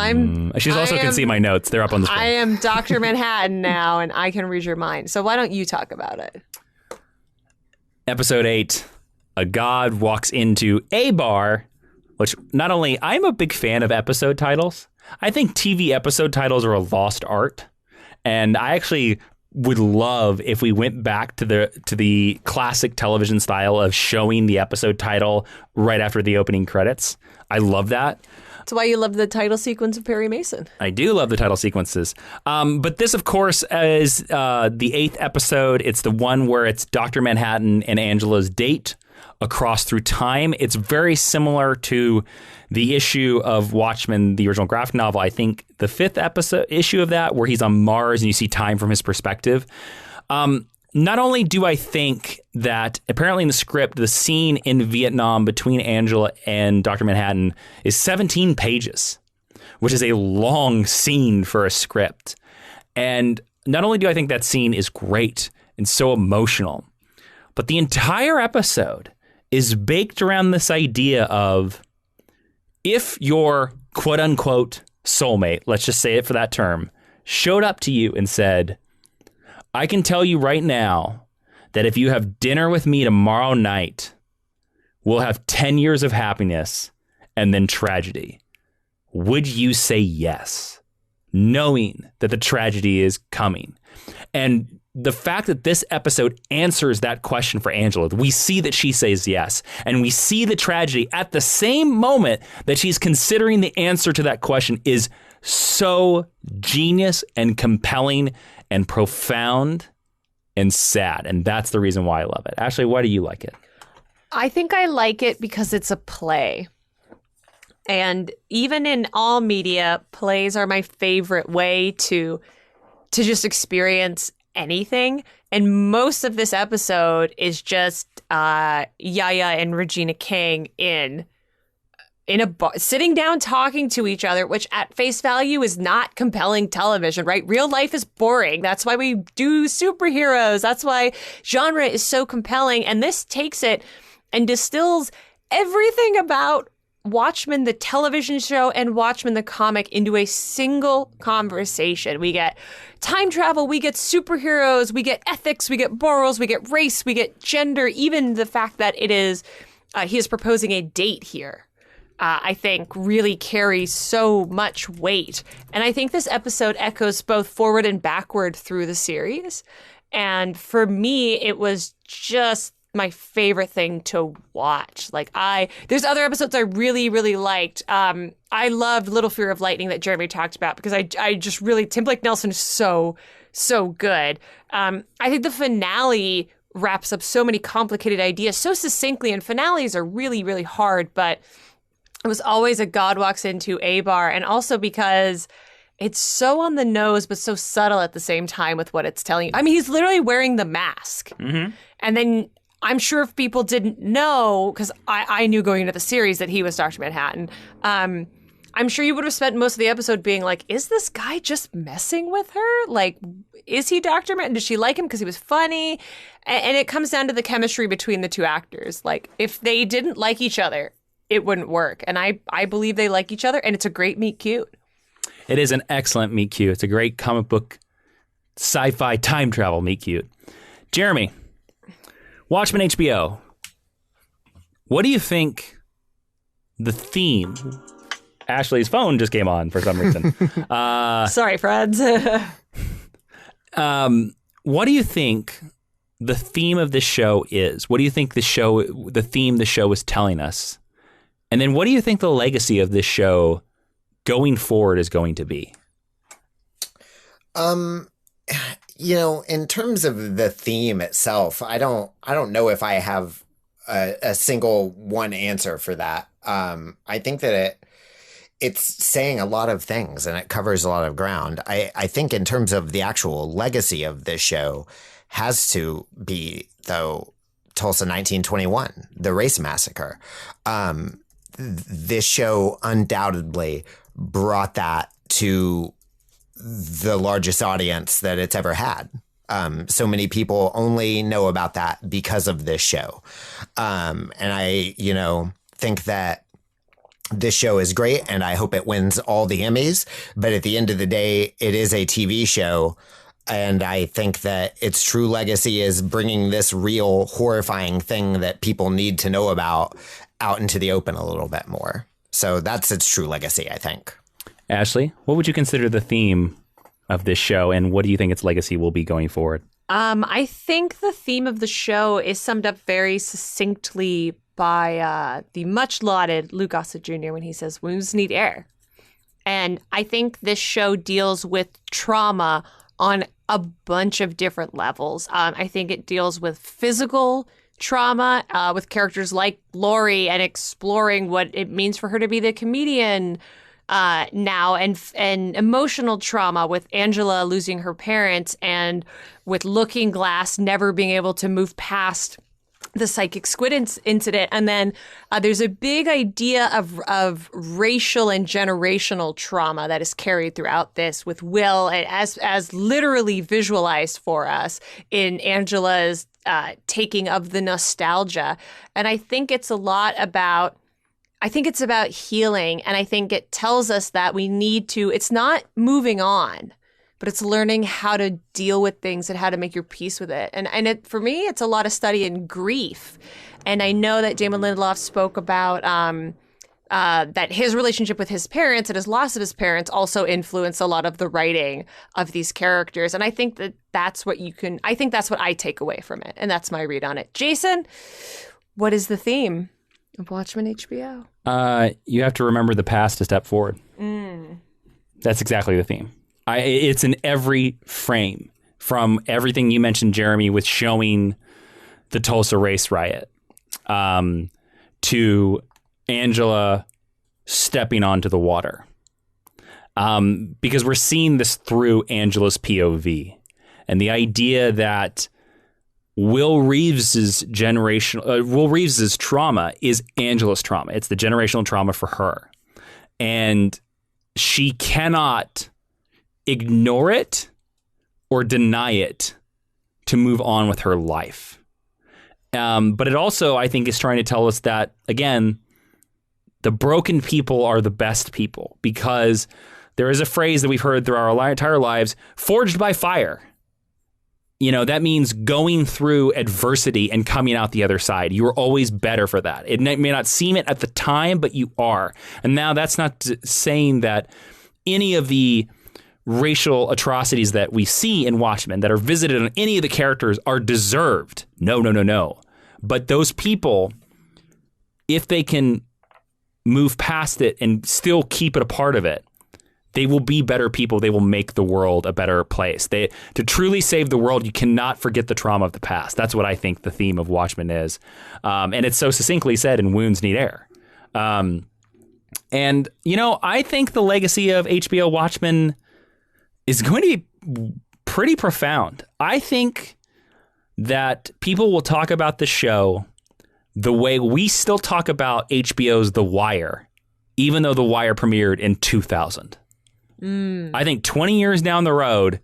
She also can see my notes. They're up on the screen. I am Dr. Manhattan now, and I can read your mind. So why don't you talk about it? Episode 8, a god walks into a bar, which not only, I'm a big fan of episode titles. I think TV episode titles are a lost art. And I actually would love if we went back to the classic television style of showing the episode title right after the opening credits. I love that. That's why you love the title sequence of Perry Mason. I do love the title sequences. But this, of course, is the 8th episode. It's the one where it's Dr. Manhattan and Angela's date across through time. It's very similar to the issue of Watchmen, the original graphic novel. I think the 5th issue of that, where he's on Mars and you see time from his perspective. not only do I think that apparently in the script, the scene in Vietnam between Angela and Dr. Manhattan is 17 pages, which is a long scene for a script. And not only do I think that scene is great and so emotional, but the entire episode is baked around this idea of if your quote unquote soulmate, let's just say it for that term, showed up to you and said, I can tell you right now that if you have dinner with me tomorrow night, we'll have 10 years of happiness and then tragedy. Would you say yes, knowing that the tragedy is coming? And the fact that this episode answers that question for Angela, we see that she says yes, and we see the tragedy at the same moment that she's considering the answer to that question is so genius and compelling and profound and sad. And that's the reason why I love it. Ashley, why do you like it? I think I like it because it's a play. And even in all media, plays are my favorite way to just experience anything. And most of this episode is just Yaya and Regina King in a bar, sitting down talking to each other, which at face value is not compelling television, right? Real life is boring. That's why we do superheroes. That's why genre is so compelling. And this takes it and distills everything about Watchmen, the television show, and Watchmen, the comic, into a single conversation. We get time travel, we get superheroes, we get ethics, we get morals, we get race, we get gender, even the fact that it is, he is proposing a date here. I think really carries so much weight. And I think this episode echoes both forward and backward through the series. And for me, it was just my favorite thing to watch. There's other episodes I really, really liked. I loved Little Fear of Lightning that Jeremy talked about because I just really, Tim Blake Nelson is so good. I think the finale wraps up so many complicated ideas so succinctly, and finales are really, really hard, but it was always a God walks into a bar, and also because it's so on the nose but so subtle at the same time with what it's telling you. I mean, he's literally wearing the mask. Mm-hmm. And then I'm sure if people didn't know, because I knew going into the series that he was Dr. Manhattan, I'm sure you would have spent most of the episode being like, is this guy just messing with her? Like, is he Dr. Manhattan? Does she like him because he was funny? And it comes down to the chemistry between the two actors. Like, if they didn't like each other, it wouldn't work. And I believe they like each other, and it's a great meet cute. It is an excellent meet cute. It's a great comic book sci-fi time travel meet cute. Jeremy, Watchmen HBO. What do you think the theme? Ashley's phone just came on for some reason. Sorry, friends. What do you think the theme of this show is? What do you think the theme the show is telling us? And then what do you think the legacy of this show going forward is going to be? In terms of the theme itself, I don't know if I have a single one answer for that. I think that it's saying a lot of things and it covers a lot of ground. I think in terms of the actual legacy of this show has to be, though, Tulsa 1921, the race massacre. This show undoubtedly brought that to the largest audience that it's ever had. So many people only know about that because of this show. And I, think that this show is great and I hope it wins all the Emmys. But at the end of the day, it is a TV show. And I think that its true legacy is bringing this real horrifying thing that people need to know about out into the open a little bit more. So that's its true legacy, I think. Ashley, what would you consider the theme of this show, and what do you think its legacy will be going forward? I think the theme of the show is summed up very succinctly by the much lauded Lou Gossett Jr. when he says, wounds need air. And I think this show deals with trauma on a bunch of different levels. I think it deals with physical trauma with characters like Lori and exploring what it means for her to be the comedian now, and emotional trauma with Angela losing her parents, and with Looking Glass never being able to move past the psychic squid incident. And then there's a big idea of racial and generational trauma that is carried throughout this, with Will as literally visualized for us in Angela's taking of the nostalgia. And I think it's about healing. And I think it tells us that we need to, it's not moving on, but it's learning how to deal with things and how to make your peace with it. And for me, it's a lot of study in grief. And I know that Damon Lindelof spoke about that his relationship with his parents and his loss of his parents also influenced a lot of the writing of these characters. And I think that's what I take away from it. And that's my read on it. Jason, what is the theme of Watchmen HBO? You have to remember the past to step forward. That's exactly the theme. It's in every frame, from everything you mentioned, Jeremy, with showing the Tulsa race riot, to Angela stepping onto the water, because we're seeing this through Angela's POV, and the idea that Will Reeves's trauma is Angela's trauma. It's the generational trauma for her, and she cannot ignore it or deny it to move on with her life. But it also, I think, is trying to tell us that, again, the broken people are the best people, because there is a phrase that we've heard through our entire lives, forged by fire. You know, that means going through adversity and coming out the other side. You are always better for that. It may not seem it at the time, but you are. And now that's not saying that any of the racial atrocities that we see in Watchmen that are visited on any of the characters are deserved. No. But those people, if they can move past it and still keep it a part of it, they will be better people. They will make the world a better place. To truly save the world, you cannot forget the trauma of the past. That's what I think the theme of Watchmen is. And it's so succinctly said in Wounds Need Air. And, you know, I think the legacy of HBO Watchmen is going to be pretty profound. I think that people will talk about the show the way we still talk about HBO's The Wire, even though The Wire premiered in 2000. I think 20 years down the road,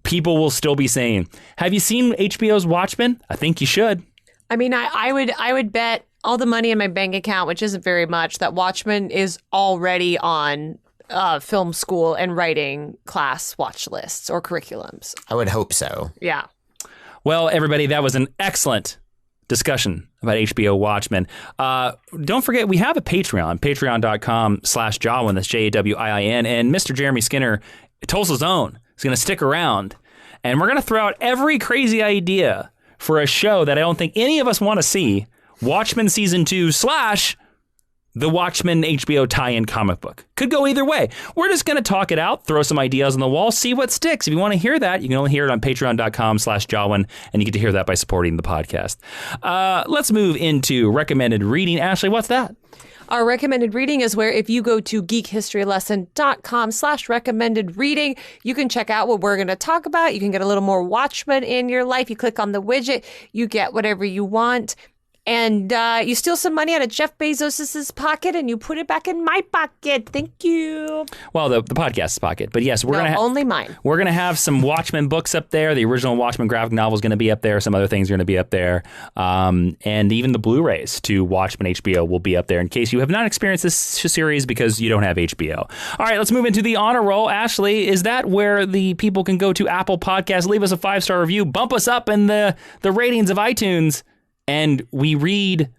people will still be saying, have you seen HBO's Watchmen? I think you should. I mean, I would bet all the money in my bank account, which isn't very much, that Watchmen is already on film school and writing class watch lists or curriculums. I would hope so. Yeah. Well, everybody, that was an excellent discussion about HBO Watchmen. Don't forget, we have a Patreon, patreon.com/Jawiin, that's Jawiin, and Mr. Jeremy Skinner, Tulsa's own, is going to stick around, and we're going to throw out every crazy idea for a show that I don't think any of us want to see, Watchmen Season 2 / the Watchmen HBO tie-in comic book. Could go either way. We're just going to talk it out, throw some ideas on the wall, see what sticks. If you want to hear that, you can only hear it on patreon.com/Jawiin, and you get to hear that by supporting the podcast. Let's move into recommended reading. Ashley, what's that? Our recommended reading is where if you go to geekhistorylesson.com/recommended reading, you can check out what we're going to talk about. You can get a little more Watchmen in your life. You click on the widget, you get whatever you want. And you steal some money out of Jeff Bezos' pocket and you put it back in my pocket. Thank you. Well, the podcast's pocket. But yes, we're going to only mine. We're going to have some Watchmen books up there. The original Watchmen graphic novel is going to be up there. Some other things are going to be up there. And even the Blu-rays to Watchmen HBO will be up there in case you have not experienced this series because you don't have HBO. All right, let's move into the honor roll. Ashley, is that where the people can go to Apple Podcasts, leave us a 5-star review, bump us up in the ratings of iTunes, and we read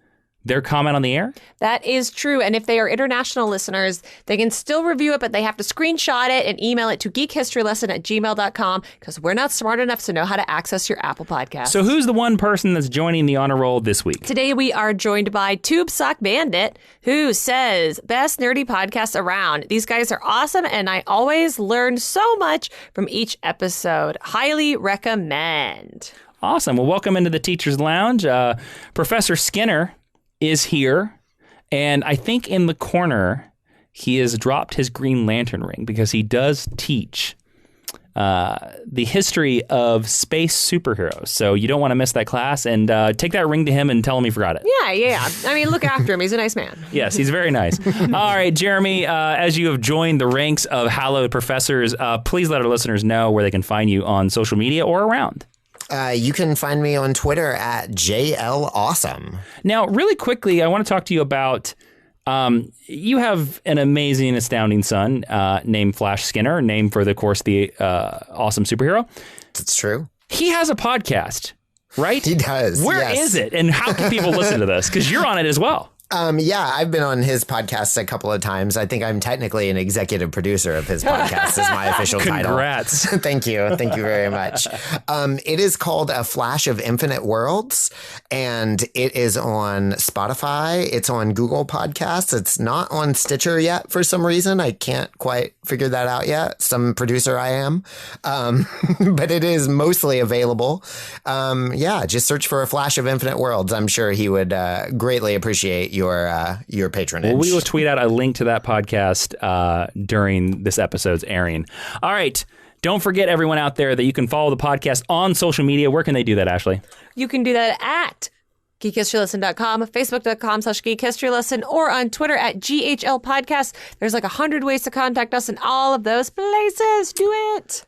their comment on the air? That is true. And if they are international listeners, they can still review it, but they have to screenshot it and email it to geekhistorylesson@gmail.com because we're not smart enough to know how to access your Apple Podcast. So who's the one person that's joining the honor roll this week? Today we are joined by Tube Sock Bandit, who says, best nerdy podcast around. These guys are awesome, and I always learn so much from each episode. Highly recommend. Awesome. Well, welcome into the Teacher's Lounge. Professor Skinner is here, and I think in the corner he has dropped his Green Lantern ring because he does teach the history of space superheroes. So you don't want to miss that class, and take that ring to him and tell him you forgot it. Yeah. I mean, look after him. He's a nice man. Yes, he's very nice. All right, Jeremy, as you have joined the ranks of hallowed professors, please let our listeners know where they can find you on social media or around. You can find me on Twitter at JLAwesome. Now, really quickly, I want to talk to you about you have an amazing, astounding son named Flash Skinner, named for, of course, the awesome superhero. That's true. He has a podcast, right? He does. Where is it? And how can people listen to this? Because you're on it as well. Yeah, I've been on his podcast a couple of times. I think I'm technically an executive producer of his podcast is my official title. Congrats. Thank you. Thank you very much. It is called A Flash of Infinite Worlds, and it is on Spotify. It's on Google Podcasts. It's not on Stitcher yet for some reason. I can't quite figure that out yet. Some producer I am. But it is mostly available. Just search for A Flash of Infinite Worlds. I'm sure he would greatly appreciate your patronage. Well, we will tweet out a link to that podcast during this episode's airing. All right. Don't forget, everyone out there, that you can follow the podcast on social media. Where can they do that, Ashley? You can do that at geekhistorylesson.com, facebook.com/geekhistorylesson, or on Twitter at GHL Podcast. There's like 100 ways to contact us in all of those places. Do it.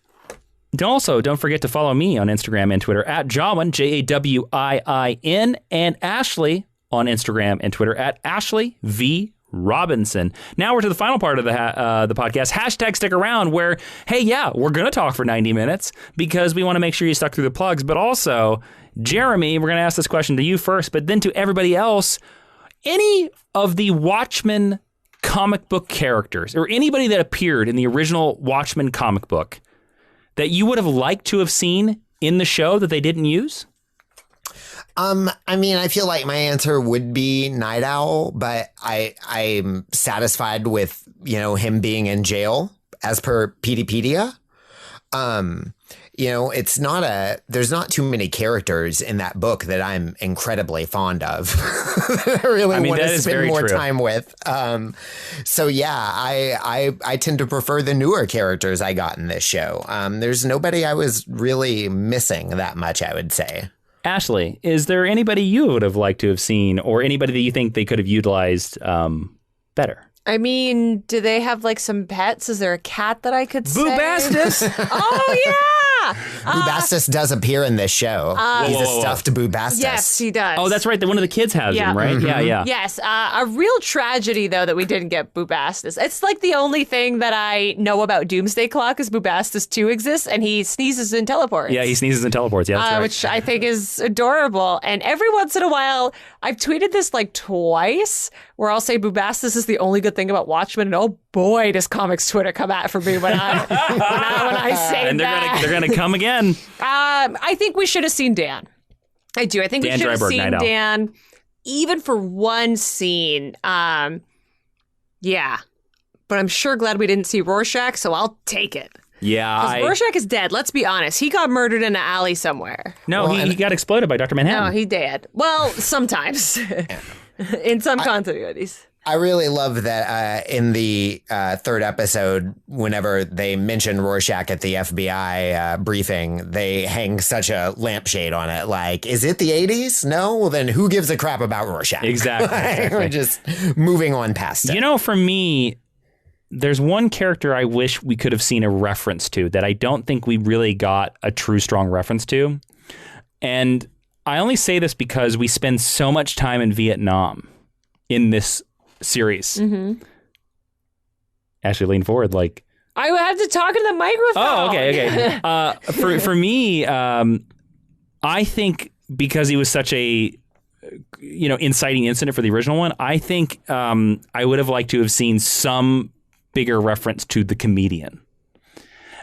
Don't forget to follow me on Instagram and Twitter at Jawiin, Jawiin, and Ashley on Instagram and Twitter at Ashley V. Robinson. Now we're to the final part of the podcast. Hashtag stick around, where, hey, yeah, we're going to talk for 90 minutes because we want to make sure you stuck through the plugs. But also, Jeremy, we're going to ask this question to you first, but then to everybody else. Any of the Watchmen comic book characters or anybody that appeared in the original Watchmen comic book that you would have liked to have seen in the show that they didn't use? I mean, I feel like my answer would be Night Owl, but I'm satisfied with, him being in jail as per Peteypedia. There's not too many characters in that book that I'm incredibly fond of. I really want to spend more time with. I tend to prefer the newer characters I got in this show. There's nobody I was really missing that much, I would say. Ashley, is there anybody you would have liked to have seen, or anybody that you think they could have utilized better? I mean, do they have like some pets? Is there a cat that I could say? Boobastis! Oh, yeah! Boobastis does appear in this show. He's a stuffed Boobastis. Yes, he does. Oh, that's right. One of the kids has him, right? Mm-hmm. Yeah. Yes. A real tragedy, though, that we didn't get Boobastis. It's like the only thing that I know about Doomsday Clock is Boobastis 2 exists, and he sneezes and teleports. Yeah, he sneezes and teleports. Yeah, that's right. Which I think is adorable. And every once in a while, I've tweeted this like twice, where I'll say Boobastis is the only good thing about Watchmen, and oh boy, does comics Twitter come at for me when I say and that. They're gonna come again. I think we should have seen Dan. I do. I think we should have seen Dan, even for one scene. Yeah, but I'm sure glad we didn't see Rorschach, so I'll take it. Yeah, Rorschach is dead. Let's be honest. He got murdered in an alley somewhere. No, he got exploded by Dr. Manhattan. No, he did. Well, sometimes. In some continuities. I really love that in the third episode, whenever they mention Rorschach at the FBI briefing, they hang such a lampshade on it. Like, is it the 80s? No? Well, then who gives a crap about Rorschach? Exactly. We're just moving on past it. For me, there's one character I wish we could have seen a reference to that I don't think we really got a true strong reference to. And I only say this because we spend so much time in Vietnam in this series. Mm-hmm. Ashley, lean forward. Like, I would have to talk into the microphone. Oh, okay. For me, I think because he was such a inciting incident for the original one, I think I would have liked to have seen some bigger reference to the comedian.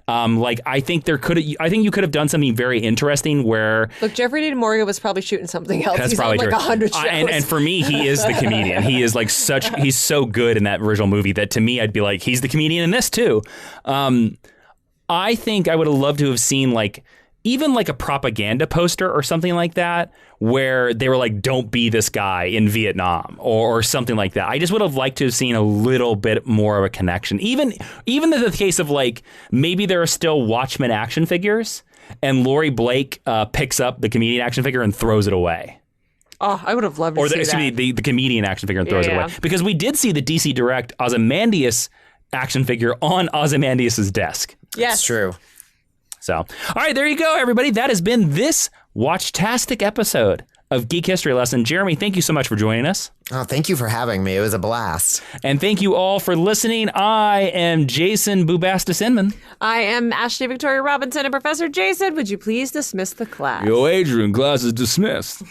I think you could have done something very interesting where... Look, Jeffrey Dean Morgan was probably shooting something else. That's probably true. 100 shows. And for me, he is the comedian. He is he's so good in that original movie that to me, I'd be like, he's the comedian in this too. I think I would have loved to have seen even like a propaganda poster or something like that, where they were like, don't be this guy in Vietnam or something like that. I just would have liked to have seen a little bit more of a connection. Even in the case of like, maybe there are still Watchmen action figures and Laurie Blake picks up the comedian action figure and throws it away. Oh, I would have loved to see that. The comedian action figure and throws it away. Because we did see the DC Direct Ozymandias action figure on Ozymandias' desk. Yes. It's true. So, all right, there you go, everybody. That has been this Watchtastic episode of Geek History Lesson. Jeremy, thank you so much for joining us. Oh, thank you for having me. It was a blast. And thank you all for listening. I am Jason Bubastis Inman. I am Ashley Victoria Robinson, and Professor Jason, would you please dismiss the class? Yo, Adrian, class is dismissed.